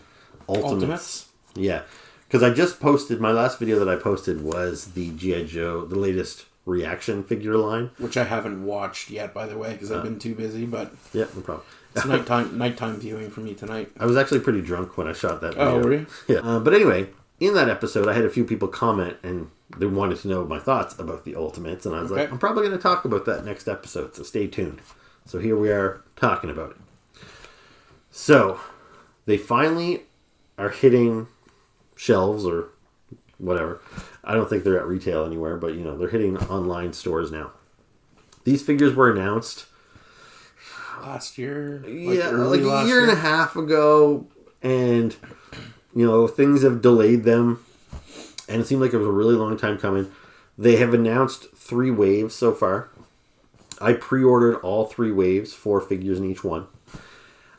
Ultimates. Yeah, because I just posted, my last video that I posted was the G.I. Joe, the latest reaction figure line. Which I haven't watched yet, by the way, because I've been too busy, but... Yeah, no problem. It's nighttime viewing for me tonight. I was actually pretty drunk when I shot that video. Oh, were you? Yeah. But anyway, in that episode, I had a few people comment, and they wanted to know my thoughts about the Ultimates, and I was like, I'm probably going to talk about that next episode, so stay tuned. So here we are talking about it. So, they finally are hitting shelves or whatever. I don't think they're at retail anywhere, but you know, they're hitting online stores now. These figures were announced last year, like a year and a half ago, and you know, things have delayed them, and it seemed like it was a really long time coming. They have announced 3 waves so far. I pre-ordered all 3 waves, 4 figures in each one.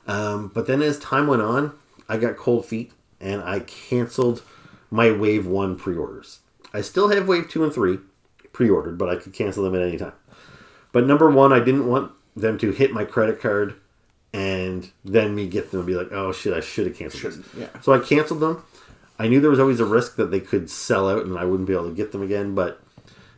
But then as time went on, I got cold feet, and I canceled my wave 1 pre-orders. I still have wave 2 and 3 pre-ordered, but I could cancel them at any time. But number 1, I didn't want them to hit my credit card and then me get them and be like, oh shit, I should have canceled this. Yeah. So I canceled them. I knew there was always a risk that they could sell out and I wouldn't be able to get them again, but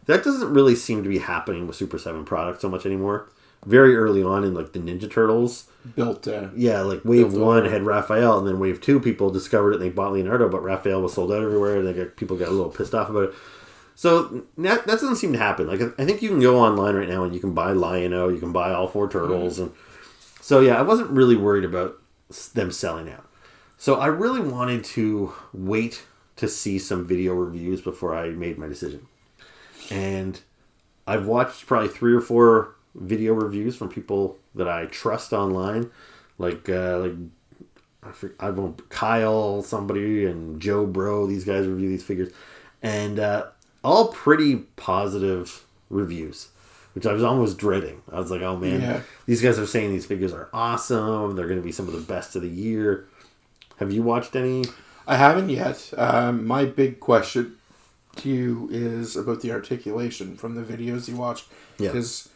that doesn't really seem to be happening with Super 7 products so much anymore. Very early on in like the Ninja Turtles. Like wave 1 had Raphael, and then wave 2 people discovered it and they bought Leonardo, but Raphael was sold out everywhere and people got a little pissed off about it. So that doesn't seem to happen. Like I think you can go online right now and you can buy Lion-O, you can buy all 4 turtles, and so yeah, I wasn't really worried about them selling out. So I really wanted to wait to see some video reviews before I made my decision. And I've watched probably 3 or 4 video reviews from people that I trust online, like Kyle, somebody, and Joe Bro. These guys review these figures, and all pretty positive reviews, which I was almost dreading. I was like, oh man, these guys are saying these figures are awesome. They're going to be some of the best of the year. Have you watched any? I haven't yet. My big question to you is about the articulation from the videos you watched. Because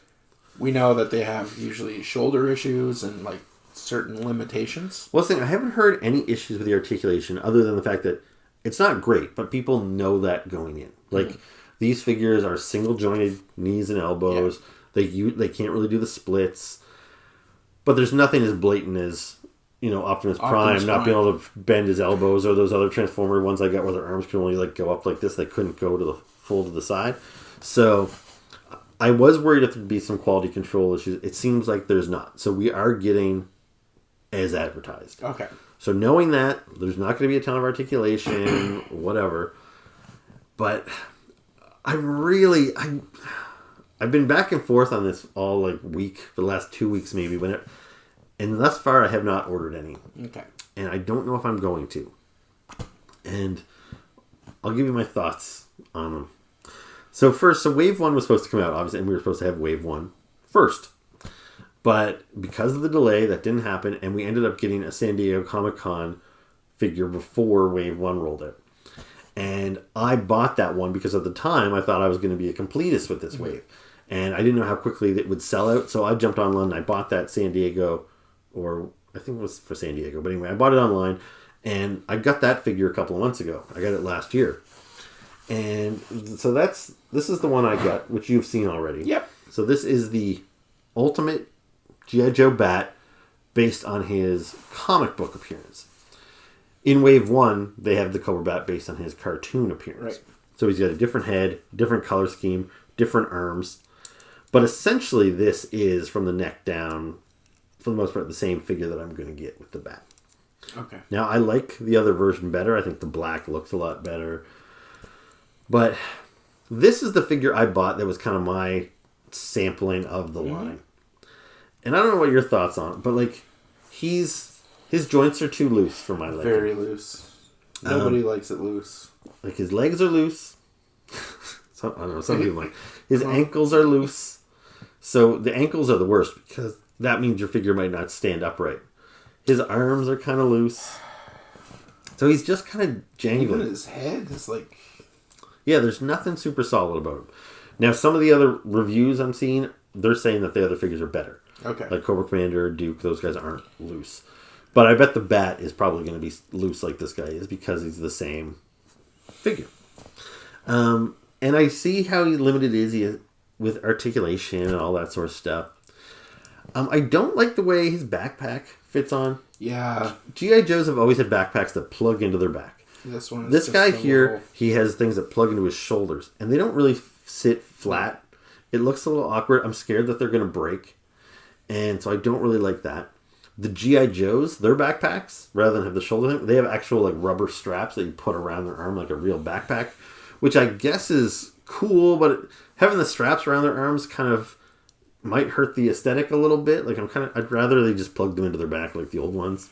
we know that they have usually shoulder issues and like certain limitations. Well, I haven't heard any issues with the articulation other than the fact that it's not great, but people know that going in. Like, these figures are single jointed knees and elbows. They can't really do the splits. But there's nothing as blatant as, Optimus Prime not being able to bend his elbows, or those other Transformer ones I got where their arms can only go up like this. They couldn't go to the full to the side. So I was worried if there'd be some quality control issues. It seems like there's not. So we are getting as advertised. Okay. So knowing that, there's not going to be a ton of articulation, whatever. But I've been back and forth on this all week, for the last 2 weeks maybe, and thus far I have not ordered any. Okay. And I don't know if I'm going to. And I'll give you my thoughts on them. So Wave 1 was supposed to come out, obviously, and we were supposed to have Wave 1 first. But because of the delay, that didn't happen, and we ended up getting a San Diego Comic-Con figure before Wave 1 rolled out. And I bought that one because at the time I thought I was going to be a completist with this wave. And I didn't know how quickly it would sell out, so I jumped online and I bought that San Diego, or I think it was for San Diego. But anyway, I bought it online, and I got that figure a couple of months ago. I got it last year. And so this is the one I got, which you've seen already. Yep. So this is the Ultimate G.I. Joe Bat based on his comic book appearance. In Wave 1, they have the Cobra Bat based on his cartoon appearance. Right. So he's got a different head, different color scheme, different arms. But essentially this is, from the neck down, for the most part, the same figure that I'm going to get with the bat. Okay. Now, I like the other version better. I think the black looks a lot better. But this is the figure I bought that was kind of my sampling of the line. And I don't know what your thoughts on it, but his joints are too loose for my liking. Very loose. Nobody likes it loose. His legs are loose. I don't know, some people like. His ankles are loose. So the ankles are the worst because that means your figure might not stand upright. His arms are kind of loose. So he's just kind of jangling. Even his head is Yeah, there's nothing super solid about him. Now, some of the other reviews I'm seeing, they're saying that the other figures are better. Okay. Like Cobra Commander, Duke, those guys aren't loose. But I bet the Bat is probably going to be loose like this guy is because he's the same figure. And I see how limited he is with articulation and all that sort of stuff. I don't like the way his backpack fits on. Yeah. G.I. Joes have always had backpacks that plug into their back. This guy here, he has things that plug into his shoulders, and they don't really sit flat. It looks a little awkward. I'm scared that they're going to break, and so I don't really like that. The G.I. Joes, their backpacks, rather than have the shoulder thing, they have actual rubber straps that you put around their arm like a real backpack, which I guess is cool, but having the straps around their arms kind of might hurt the aesthetic a little bit. I'd rather they just plug them into their back like the old ones.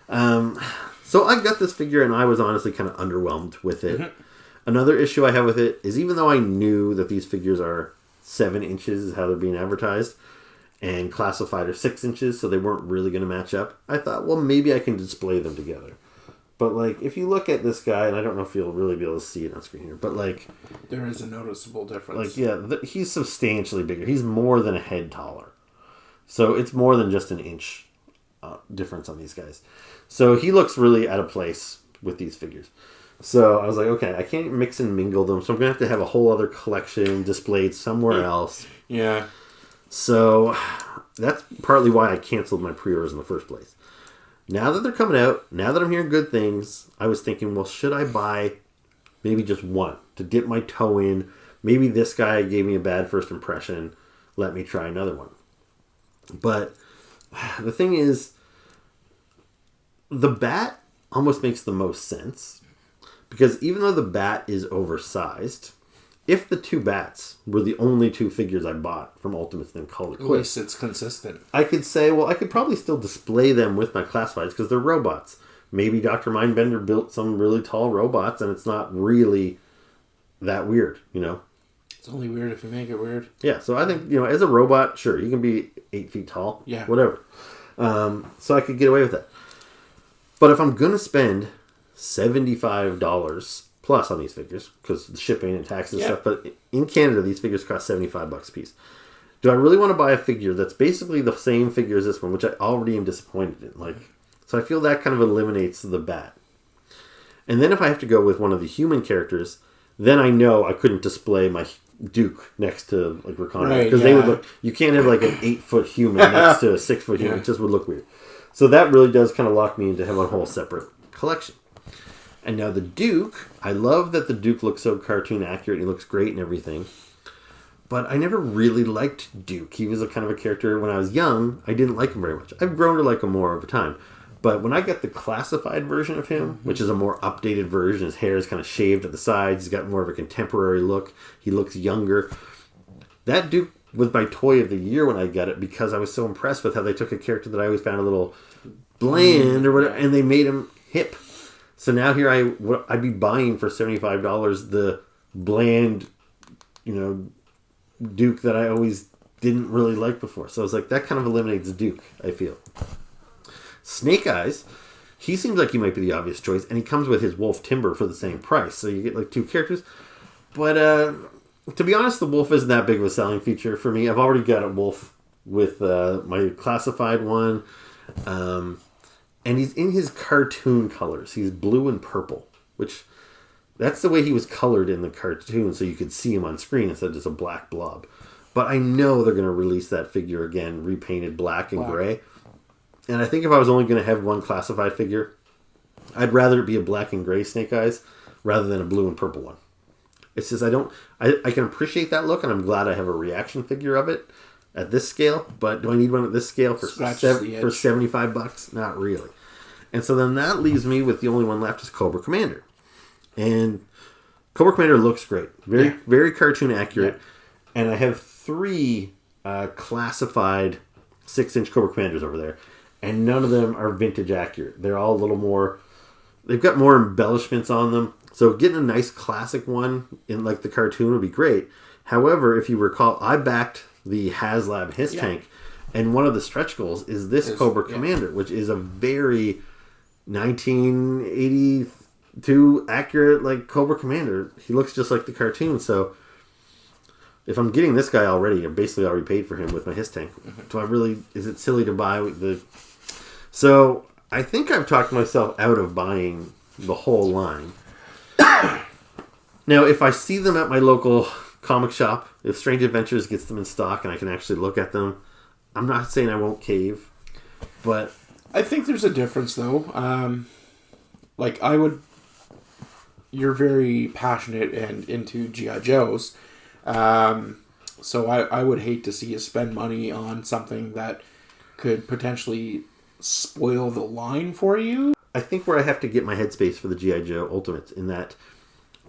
So I got this figure and I was honestly kind of underwhelmed with it. Mm-hmm. Another issue I have with it is even though I knew that these figures are 7 inches is how they're being advertised and classified are 6 inches, so they weren't really going to match up, I thought, well, maybe I can display them together. But if you look at this guy, and I don't know if you'll really be able to see it on screen here, but there is a noticeable difference. He's substantially bigger. He's more than a head taller. So it's more than just an inch difference on these guys. So he looks really out of place with these figures. So I was like, okay, I can't mix and mingle them, so I'm going to have a whole other collection displayed somewhere else. Yeah. So that's partly why I canceled my pre-orders in the first place. Now that they're coming out, now that I'm hearing good things, I was thinking, well, should I buy maybe just one to dip my toe in? Maybe this guy gave me a bad first impression. Let me try another one. But the thing is, the Bat almost makes the most sense. Because even though the Bat is oversized, if the two Bats were the only two figures I bought from Ultimates and Color Quick, at least it's consistent. I could say, well, I could probably still display them with my classifieds because they're robots. Maybe Dr. Mindbender built some really tall robots and it's not really that weird, It's only weird if you make it weird. Yeah, so I think, as a robot, sure, you can be 8 feet tall. Yeah. Whatever. So I could get away with that. But if I'm going to spend $75 plus on these figures, because the shipping and taxes and stuff, but in Canada, these figures cost $75 a piece. Do I really want to buy a figure that's basically the same figure as this one, which I already am disappointed in? So I feel that kind of eliminates the Bat. And then if I have to go with one of the human characters, then I know I couldn't display my Duke next to like Recondo, Right, because they would look. You can't have like an 8-foot human next to a 6-foot human. It just would look weird. So that really does kind of lock me into having a whole separate collection. And now the Duke, I love that the Duke looks so cartoon accurate. He looks great and everything. But I never really liked Duke. He was a kind of a character when I was young. I didn't like him very much. I've grown to like him more over time. But when I got the classified version of him, which is a more updated version, his hair is kind of shaved at the sides. He's got more of a contemporary look. He looks younger. That Duke was my toy of the year when I got it because I was so impressed with how they took a character that I always found a little bland or whatever, and they made him hip. So now here I'd be buying for $75 the bland, Duke that I always didn't really like before. So I was like, that kind of eliminates Duke, I feel. Snake Eyes, he seems like he might be the obvious choice, and he comes with his Wolf Timber for the same price. So you get like two characters. But to be honest, the Wolf isn't that big of a selling feature for me. I've already got a Wolf with my classified one. And he's in his cartoon colors. He's blue and purple, which that's the way he was colored in the cartoon, so you could see him on screen instead of just a black blob. But I know they're going to release that figure again, repainted black and gray. And I think if I was only going to have one classified figure, I'd rather it be a black and gray Snake Eyes rather than a blue and purple one. It's just I can appreciate that look, and I'm glad I have a reaction figure of it at this scale. But do I need one at this scale for $75? Not really. And so then that leaves me with the only one left is Cobra Commander. And Cobra Commander looks great. Very cartoon accurate. Yeah. And I have 3 classified 6-inch Cobra Commanders over there. And none of them are vintage accurate. They're all a little more... They've got more embellishments on them. So getting a nice classic one in like the cartoon would be great. However, if you recall, I backed the HasLab His Tank. And one of the stretch goals is this Cobra Commander, which is a very 1982 accurate like Cobra Commander. He looks just like the cartoon. So if I'm getting this guy already, I basically already paid for him with my His Tank. Do I really? Is it silly to buy the? So I think I've talked myself out of buying the whole line. Now, if I see them at my local comic shop, if Strange Adventures gets them in stock and I can actually look at them, I'm not saying I won't cave, but I think there's a difference though. You're very passionate and into G.I. Joes. So I would hate to see you spend money on something that could potentially spoil the line for you. I think where I have to get my headspace for the G.I. Joe Ultimates in that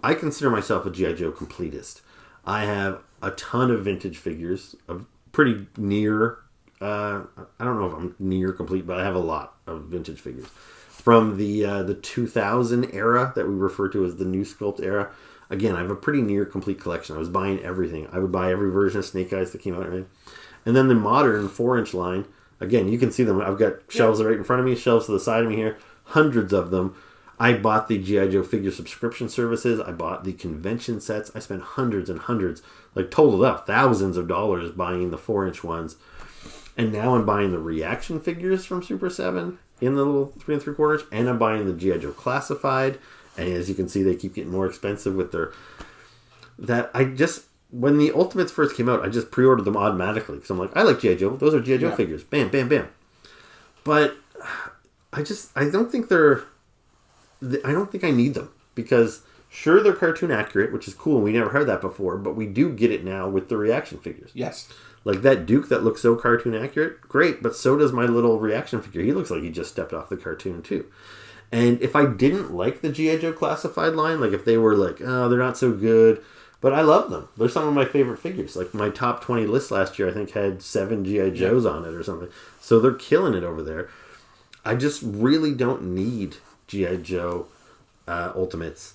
I consider myself a G.I. Joe completist. I have a ton of vintage figures, of pretty near, I don't know if I'm near complete, but I have a lot of vintage figures. From the 2000 era that we refer to as the New Sculpt era. Again, I have a pretty near complete collection. I was buying everything. I would buy every version of Snake Eyes that came out. Right? And then the modern 4-inch line, again, you can see them. I've got shelves right in front of me, shelves to the side of me here, hundreds of them. I bought the G.I. Joe figure subscription services. I bought the convention sets. I spent hundreds and hundreds, like totaled up, thousands of dollars buying the 4-inch ones. And now I'm buying the reaction figures from Super 7 in the little 3 3/4 inch, and I'm buying the G.I. Joe Classified. And as you can see, they keep getting more expensive with their... When the Ultimates first came out, I just pre-ordered them automatically. Because I'm like, I like G.I. Joe. Those are G.I. Joe figures. Bam, bam, bam. But I don't think I don't think I need them. Because sure, they're cartoon accurate, which is cool. And we never heard that before. But we do get it now with the reaction figures. Yes. Like that Duke that looks so cartoon accurate. Great. But so does my little reaction figure. He looks like he just stepped off the cartoon too. And if I didn't like the G.I. Joe Classified line, like if they were like, oh, they're not so good, but I love them. They're some of my favorite figures. Like my top 20 list last year, I think had 7 G.I. Joes on it or something. So they're killing it over there. I just really don't need G.I. Joe Ultimates.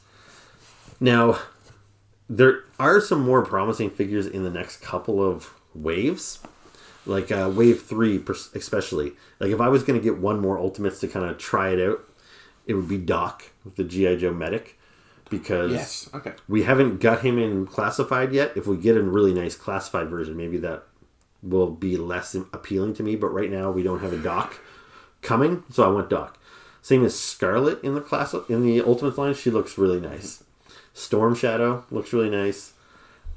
Now, there are some more promising figures in the next couple of waves. Like wave 3 especially. Like if I was going to get one more Ultimates to kind of try it out, it would be Doc with the G.I. Joe Medic. Because we haven't got him in classified yet. If we get a really nice classified version, maybe that will be less appealing to me. But right now we don't have a Doc coming, so I want Doc. Same as Scarlet in the Ultimate line. She looks really nice. Storm Shadow looks really nice.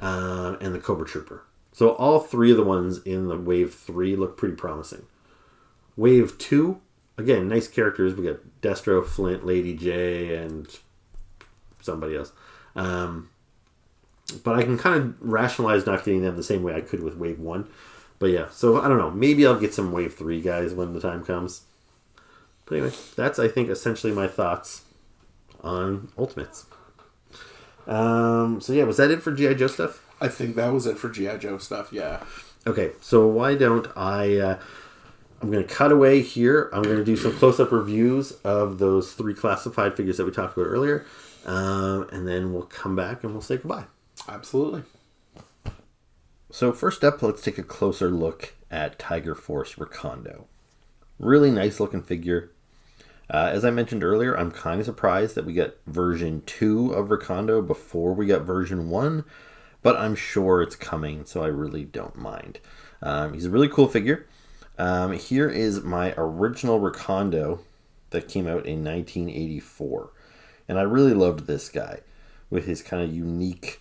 and the Cobra Trooper. So all three of the ones in the Wave 3 look pretty promising. Wave 2, again, nice characters. We got Destro, Flint, Lady J, and somebody else. But I can kind of rationalize not getting them the same way I could with Wave 1. But yeah, so I don't know. Maybe I'll get some Wave 3 guys when the time comes. But anyway, that's, I think, essentially my thoughts on Ultimates. So yeah, was that it for G.I. Joe stuff? I think that was it for G.I. Joe stuff, yeah. Okay, so why don't I... I'm going to cut away here. I'm going to do some close-up reviews of those 3 classified figures that we talked about earlier. And then we'll come back and we'll say goodbye. Absolutely. So first up, let's take a closer look at Tiger Force Recondo. Really nice looking figure. As I mentioned earlier, I'm kind of surprised that we got version 2 of Recondo before we got version 1. But I'm sure it's coming, so I really don't mind. He's a really cool figure. Here is my original Recondo that came out in 1984. And I really loved this guy with his kind of unique,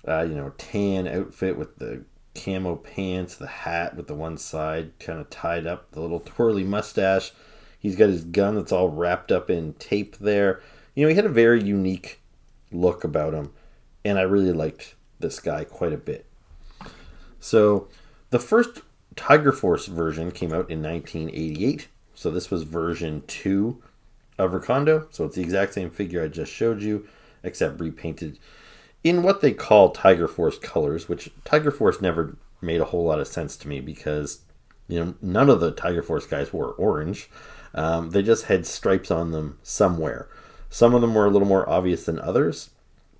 tan outfit with the camo pants, the hat with the one side kind of tied up, the little twirly mustache. He's got his gun that's all wrapped up in tape there. He had a very unique look about him. And I really liked this guy quite a bit. So the first Tiger Force version came out in 1988. So this was version 2 of Recondo. So it's the exact same figure I just showed you, except repainted in what they call Tiger Force colors, which Tiger Force never made a whole lot of sense to me because, none of the Tiger Force guys wore orange. They just had stripes on them somewhere. Some of them were a little more obvious than others.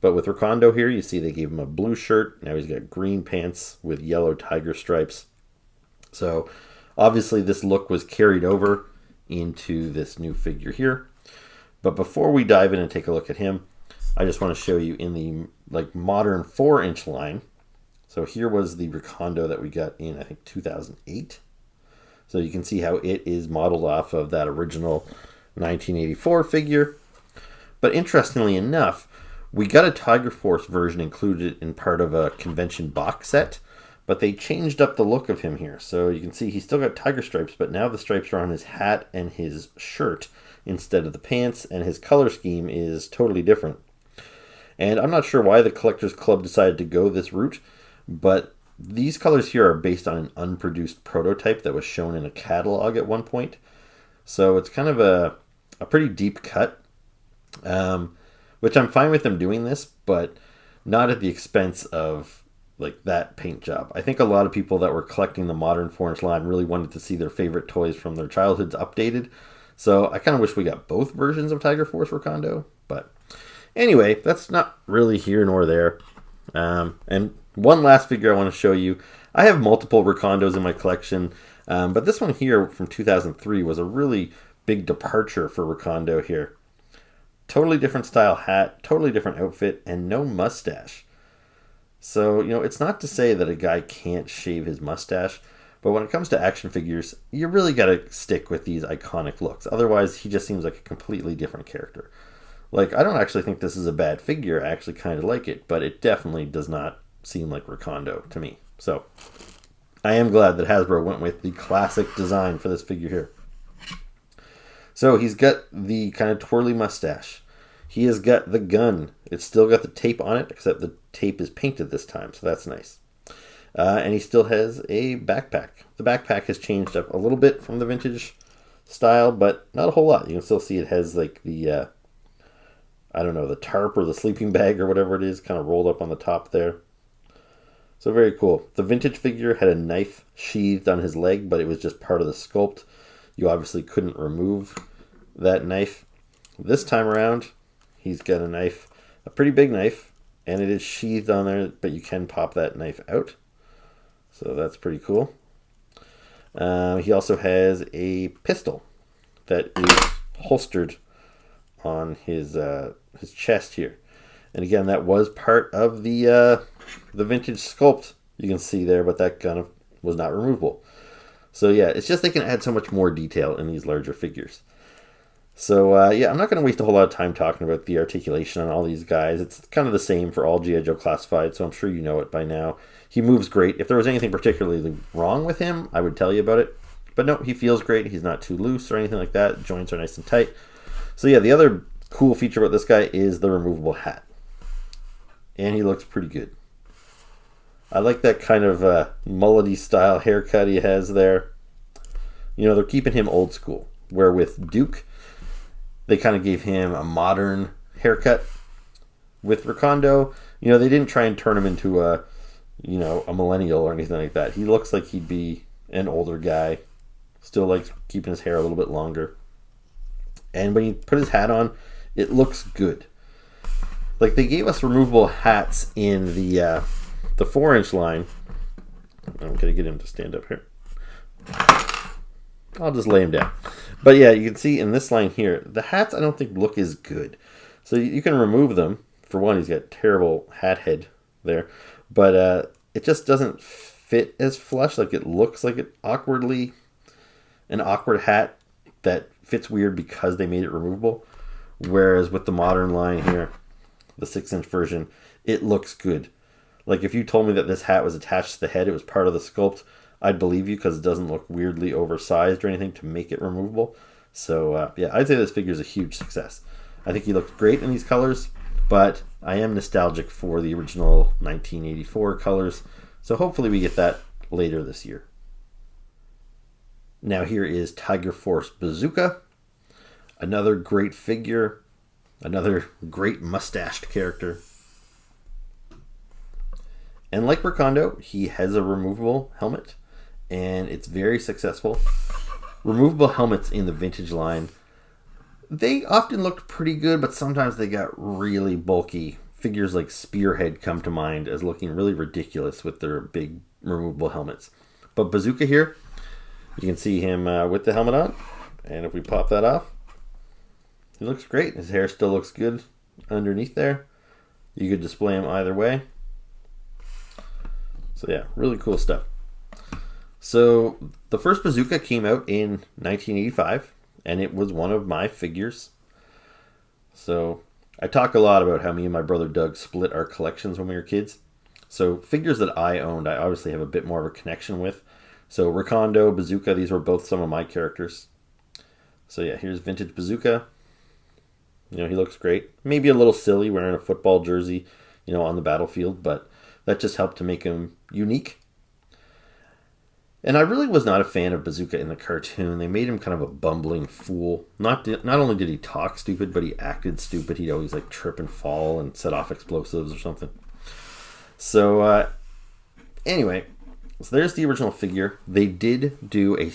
But with Recondo here, you see they gave him a blue shirt. Now he's got green pants with yellow tiger stripes. So obviously this look was carried over into this new figure here. But before we dive in and take a look at him, I just want to show you in the modern 4-inch line. So here was the Recondo that we got in, I think, 2008. So you can see how it is modeled off of that original 1984 figure. But interestingly enough, we got a Tiger Force version included in part of a convention box set, but they changed up the look of him here. So you can see he's still got tiger stripes, but now the stripes are on his hat and his shirt instead of the pants, and his color scheme is totally different. And I'm not sure why the Collectors Club decided to go this route, but these colors here are based on an unproduced prototype that was shown in a catalog at one point. So it's kind of a pretty deep cut. Which I'm fine with them doing this, but not at the expense of that paint job. I think a lot of people that were collecting the modern 4-inch line really wanted to see their favorite toys from their childhoods updated. So I kind of wish we got both versions of Tiger Force Recondo. But anyway, that's not really here nor there. And one last figure I want to show you. I have multiple Recondos in my collection, but this one here from 2003 was a really big departure for Recondo here. Totally different style hat, totally different outfit, and no mustache. So, it's not to say that a guy can't shave his mustache, but when it comes to action figures, you really got to stick with these iconic looks. Otherwise, he just seems like a completely different character. I don't actually think this is a bad figure. I actually kind of like it, but it definitely does not seem like Recondo to me. So, I am glad that Hasbro went with the classic design for this figure here. So he's got the kind of twirly mustache. He has got the gun. It's still got the tape on it, except the tape is painted this time, so that's nice. And he still has a backpack. The backpack has changed up a little bit from the vintage style, but not a whole lot. You can still see it has the, the tarp or the sleeping bag or whatever it is, kind of rolled up on the top there. So very cool. The vintage figure had a knife sheathed on his leg, but it was just part of the sculpt. You obviously couldn't remove that knife. This time around, he's got a knife, a pretty big knife, and it is sheathed on there, but you can pop that knife out. So that's pretty cool. He also has a pistol that is holstered on his chest here. And again, that was part of the vintage sculpt you can see there, but that gun was not removable. So yeah, it's just they can add so much more detail in these larger figures. So, yeah, I'm not going to waste a whole lot of time talking about the articulation on all these guys. It's kind of the same for all G.I. Joe Classified, so I'm sure you know it by now. He moves great. If there was anything particularly wrong with him, I would tell you about it. But no, he feels great. He's not too loose or anything like that. Joints are nice and tight. So yeah, the other cool feature about this guy is the removable hat. And he looks pretty good. I like that kind of mullety style haircut he has there. You know, they're keeping him old school. Where with Duke, they kind of gave him a modern haircut. With Recondo, you know, they didn't try and turn him into a millennial or anything like that. He looks like he'd be an older guy. Still likes keeping his hair a little bit longer. And when you put his hat on, it looks good. Like, they gave us removable hats in the 4-inch line. I'm going to get him to stand up here. I'll just lay him down. But yeah, you can see in this line here, the hats I don't think look as good. So you can remove them. For one, he's got terrible hat head there. But it just doesn't fit as flush. Like, it looks like an awkward hat that fits weird because they made it removable. Whereas with the modern line here, the 6-inch version, it looks good. Like, if you told me that this hat was attached to the head, it was part of the sculpt, I'd believe you because it doesn't look weirdly oversized or anything to make it removable. So, yeah, I'd say this figure is a huge success. I think he looks great in these colors, but I am nostalgic for the original 1984 colors. So hopefully we get that later this year. Now here is Tiger Force Bazooka. Another great figure. Another great mustached character. And like Recondo, he has a removable helmet. And it's very successful. Removable helmets in the vintage line, they often looked pretty good, but sometimes they got really bulky. Figures like Spearhead come to mind as looking really ridiculous with their big removable helmets. But Bazooka here, you can see him with the helmet on. And if we pop that off, he looks great. His hair still looks good underneath there. You could display him either way. So yeah, really cool stuff. So the first Bazooka came out in 1985, and it was one of my figures. So I talk a lot about how me and my brother Doug split our collections when we were kids. So figures that I owned, I obviously have a bit more of a connection with. So Recondo, Bazooka, these were both some of my characters. So yeah, here's vintage Bazooka. You know, he looks great. Maybe a little silly wearing a football jersey, you know, on the battlefield, but that just helped to make him unique. And I really was not a fan of Bazooka in the cartoon. They made him kind of a bumbling fool. Not only did he talk stupid, but he acted stupid. He'd always like trip and fall and set off explosives or something. So anyway, so there's the original figure. They did do a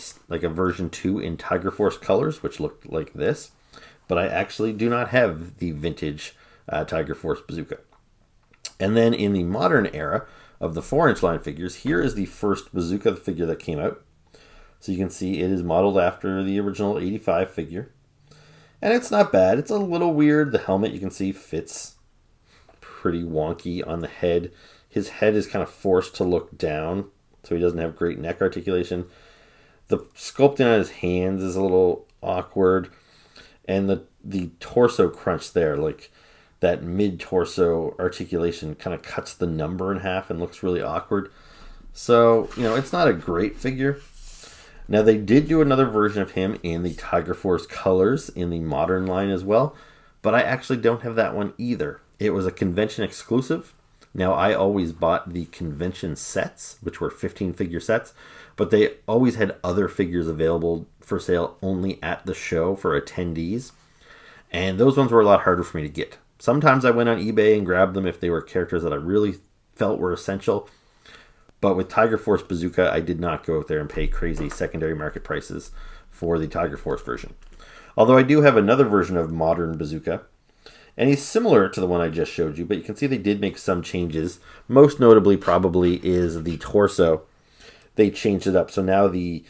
version 2 in Tiger Force colors, which looked like this. But I actually do not have the vintage Tiger Force Bazooka. And then in the modern era of the 4-inch line figures, here is the first Bazooka figure that came out. So you can see it is modeled after the original 85 figure. And it's not bad. It's a little weird. The helmet, you can see, fits pretty wonky on the head. His head is kind of forced to look down, so he doesn't have great neck articulation. The sculpting on his hands is a little awkward. And the torso crunch there, like that mid-torso articulation kind of cuts the number in half and looks really awkward. So, you know, it's not a great figure. Now, they did do another version of him in the Tiger Force colors in the modern line as well, but I actually don't have that one either. It was a convention exclusive. Now, I always bought the convention sets, which were 15-figure sets, but they always had other figures available for sale only at the show for attendees, and those ones were a lot harder for me to get. Sometimes I went on eBay and grabbed them if they were characters that I really felt were essential. But with Tiger Force Bazooka, I did not go out there and pay crazy secondary market prices for the Tiger Force version. Although I do have another version of modern Bazooka. And he's similar to the one I just showed you, but you can see they did make some changes. Most notably probably is the torso. They changed it up. So now the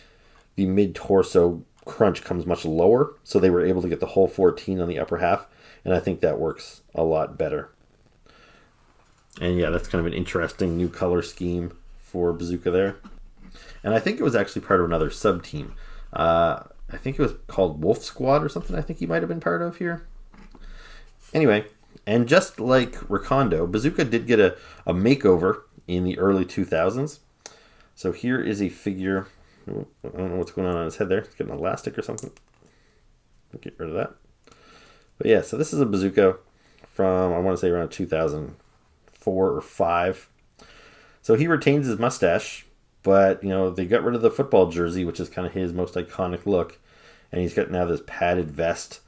mid-torso crunch comes much lower. So they were able to get the whole 14 on the upper half. And I think that works a lot better. And yeah, that's kind of an interesting new color scheme for Bazooka there. And I think it was actually part of another sub-team. I think it was called Wolf Squad or something I think he might have been part of here. Anyway, and just like Recondo, Bazooka did get a makeover in the early 2000s. So here is a figure. I don't know what's going on his head there. It's getting an elastic or something. Get rid of that. But yeah, so this is a Bazooka from, I want to say, around 2004 or 5. So he retains his mustache, but, you know, they got rid of the football jersey, which is kind of his most iconic look. And he's got now this padded vest.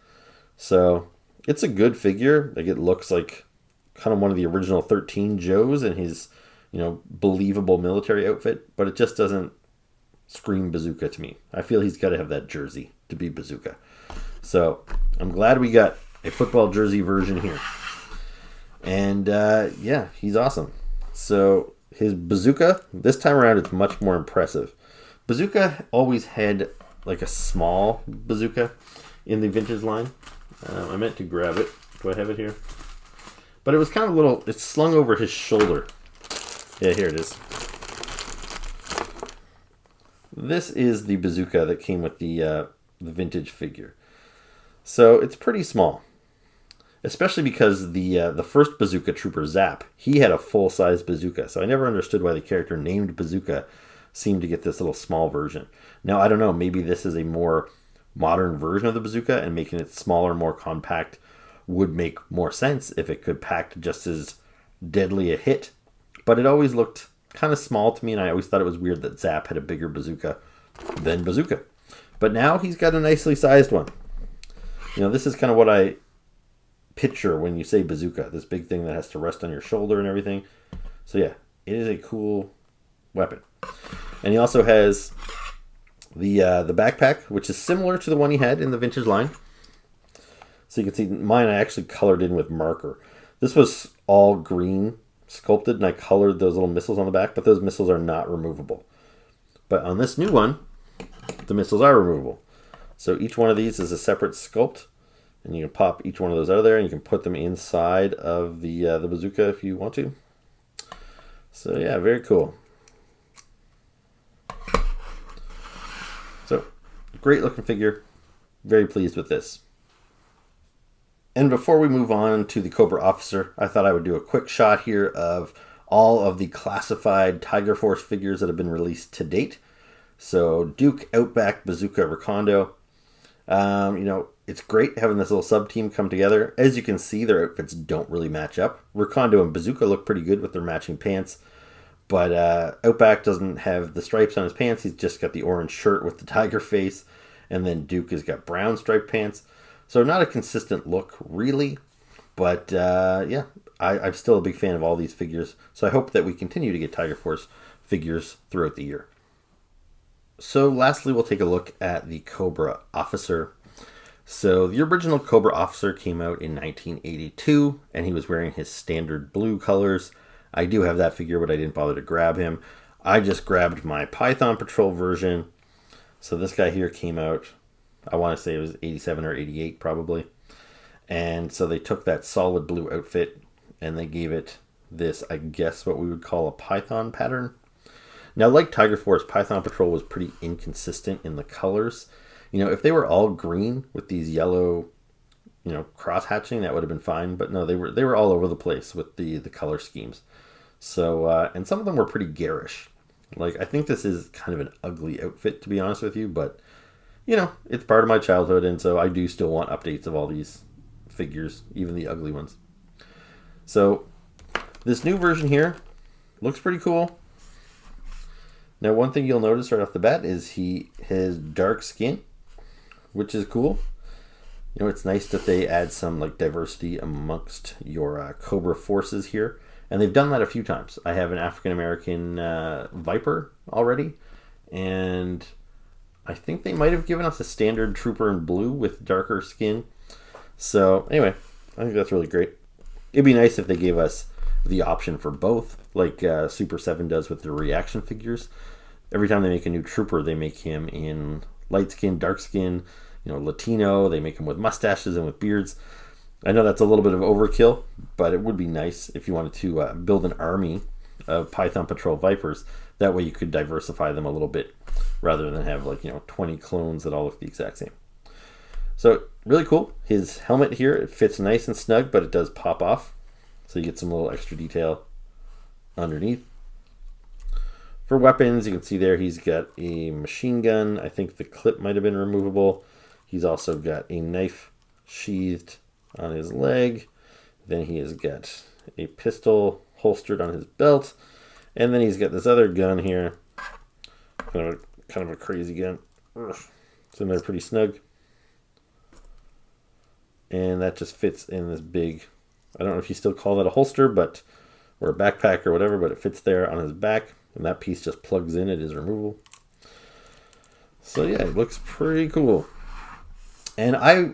So it's a good figure. Like, it looks like kind of one of the original 13 Joes in his, you know, believable military outfit. But it just doesn't scream Bazooka to me. I feel he's got to have that jersey to be Bazooka. So I'm glad we got a football jersey version here. And yeah, he's awesome. So his Bazooka, this time around, it's much more impressive. Bazooka always had like a small Bazooka in the vintage line. I meant to grab it. Do I have it here? But it was kind of little, it's slung over his shoulder. Yeah, here it is. This is the Bazooka that came with the vintage figure. So it's pretty small. Especially because the first Bazooka Trooper, Zap, he had a full-size Bazooka. So I never understood why the character named Bazooka seemed to get this little small version. Now, I don't know, maybe this is a more modern version of the Bazooka, and making it smaller, more compact would make more sense if it could pack just as deadly a hit. But it always looked kind of small to me, and I always thought it was weird that Zap had a bigger Bazooka than Bazooka. But now he's got a nicely sized one. You know, this is kind of what I picture when you say Bazooka, this big thing that has to rest on your shoulder and everything. So yeah, it is a cool weapon. And he also has the backpack, which is similar to the one he had in the vintage line. So you can see mine I actually colored in with marker. This was all green sculpted, and I colored those little missiles on the back, but those missiles are not removable. But on this new one, the missiles are removable. So each one of these is a separate sculpt. And you can pop each one of those out of there, and you can put them inside of the Bazooka if you want to. So yeah, very cool. So, great looking figure. Very pleased with this. And before we move on to the Cobra Officer, I thought I would do a quick shot here of all of the classified Tiger Force figures that have been released to date. So Duke, Outback, Bazooka, Recondo. You know, it's great having this little sub-team come together. As you can see, their outfits don't really match up. Recondo and Bazooka look pretty good with their matching pants. But Outback doesn't have the stripes on his pants. He's just got the orange shirt with the tiger face. And then Duke has got brown striped pants. So not a consistent look, really. But yeah, I'm still a big fan of all these figures. So I hope that we continue to get Tiger Force figures throughout the year. So lastly, we'll take a look at the Cobra Officer. So the original Cobra Officer came out in 1982, and he was wearing his standard blue colors. I do have that figure, but I didn't bother to grab him. I just grabbed my Python Patrol version. So this guy here came out, I want to say it was 87 or 88 probably. And so they took that solid blue outfit and they gave it this, I guess what we would call a Python pattern. Now, like Tiger Force, Python Patrol was pretty inconsistent in the colors. You know, if they were all green with these yellow, you know, cross-hatching, that would have been fine. But no, they were all over the place with the color schemes. So, and some of them were pretty garish. Like, I think this is kind of an ugly outfit, to be honest with you. But, you know, it's part of my childhood, and so I do still want updates of all these figures, even the ugly ones. So, this new version here looks pretty cool. Now, one thing you'll notice right off the bat is he has dark skin, which is cool. You know, it's nice that they add some like diversity amongst your Cobra forces here. And they've done that a few times. I have an African-American Viper already. And I think they might have given us a standard Trooper in blue with darker skin. So, anyway, I think that's really great. It'd be nice if they gave us the option for both, like Super 7 does with the reaction figures. Every time they make a new Trooper, they make him in light skin, dark skin, you know, Latino. They make him with mustaches and with beards. I know that's a little bit of overkill, but it would be nice if you wanted to build an army of Python Patrol Vipers. That way you could diversify them a little bit rather than have 20 clones that all look the exact same. So really cool. His helmet here, it fits nice and snug, but it does pop off. So you get some little extra detail underneath. For weapons, you can see there he's got a machine gun. I think the clip might have been removable. He's also got a knife sheathed on his leg. Then he has got a pistol holstered on his belt. And then he's got this other gun here. Kind of a crazy gun. It's in there pretty snug. And that just fits in this big, I don't know if you still call that a holster, or a backpack or whatever, but it fits there on his back. And that piece just plugs in. It is removable. So yeah, it looks pretty cool. And I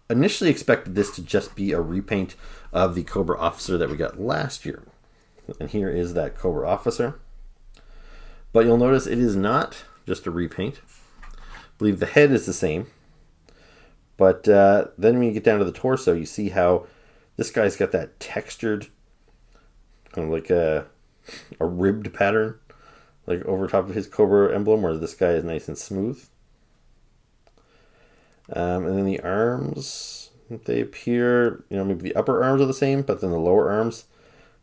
initially expected this to just be a repaint of the Cobra Officer that we got last year. And here is that Cobra Officer. But you'll notice it is not just a repaint. I believe the head is the same. But then when you get down to the torso, you see how this guy's got that textured, kind of like a ribbed pattern, like over top of his Cobra emblem, whereas this guy is nice and smooth. And then the arms, they appear, maybe the upper arms are the same, but then the lower arms,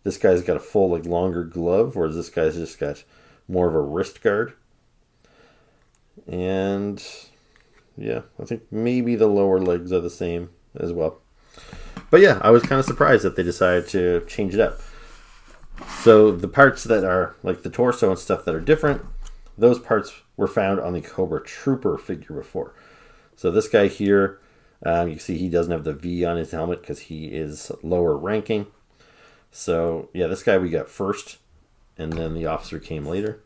this guy's got a full, longer glove, whereas this guy's just got more of a wrist guard. And yeah, I think maybe the lower legs are the same as well. But yeah, I was kind of surprised that they decided to change it up. So the parts that are like the torso and stuff that are different, those parts were found on the Cobra Trooper figure before. So this guy here, you can see he doesn't have the V on his helmet because he is lower ranking. So yeah, this guy we got first, and then the officer came later.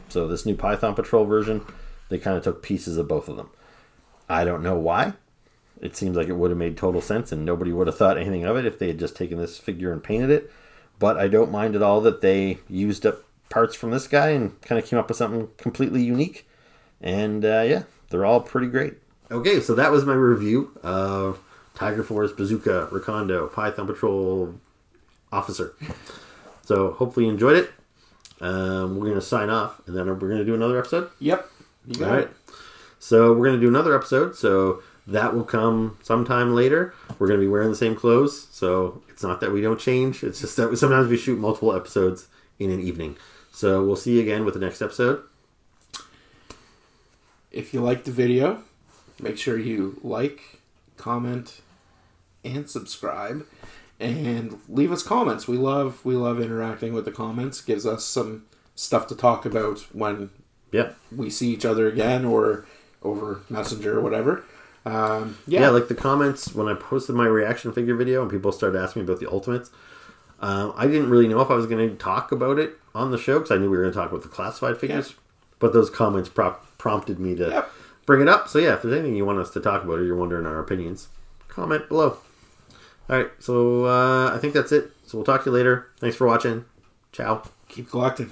So this new Python Patrol version, they kind of took pieces of both of them. I don't know why. It seems like it would have made total sense and nobody would have thought anything of it if they had just taken this figure and painted it. But I don't mind at all that they used up parts from this guy and kind of came up with something completely unique. And yeah, they're all pretty great. Okay, so that was my review of Tiger Force Bazooka Recondo Python Patrol Officer. So hopefully you enjoyed it. We're going to sign off and then we're going to do another episode. Yep. You got it. So we're going to do another episode. So that will come sometime later. We're going to be wearing the same clothes. So it's not that we don't change. It's just that sometimes we shoot multiple episodes in an evening. So we'll see you again with the next episode. If you liked the video, make sure you like, comment, and subscribe. And leave us comments. We love interacting with the comments. Gives us some stuff to talk about when we see each other again or over Messenger or whatever. Yeah, like the comments when I posted my reaction figure video and people started asking me about the Ultimates. I didn't really know if I was going to talk about it on the show because I knew we were going to talk about the classified figures. Yeah. But those comments prompted me to bring it up. So yeah, if there's anything you want us to talk about or you're wondering our opinions, comment below. All right, so I think that's it. So we'll talk to you later. Thanks for watching. Ciao. Keep collecting.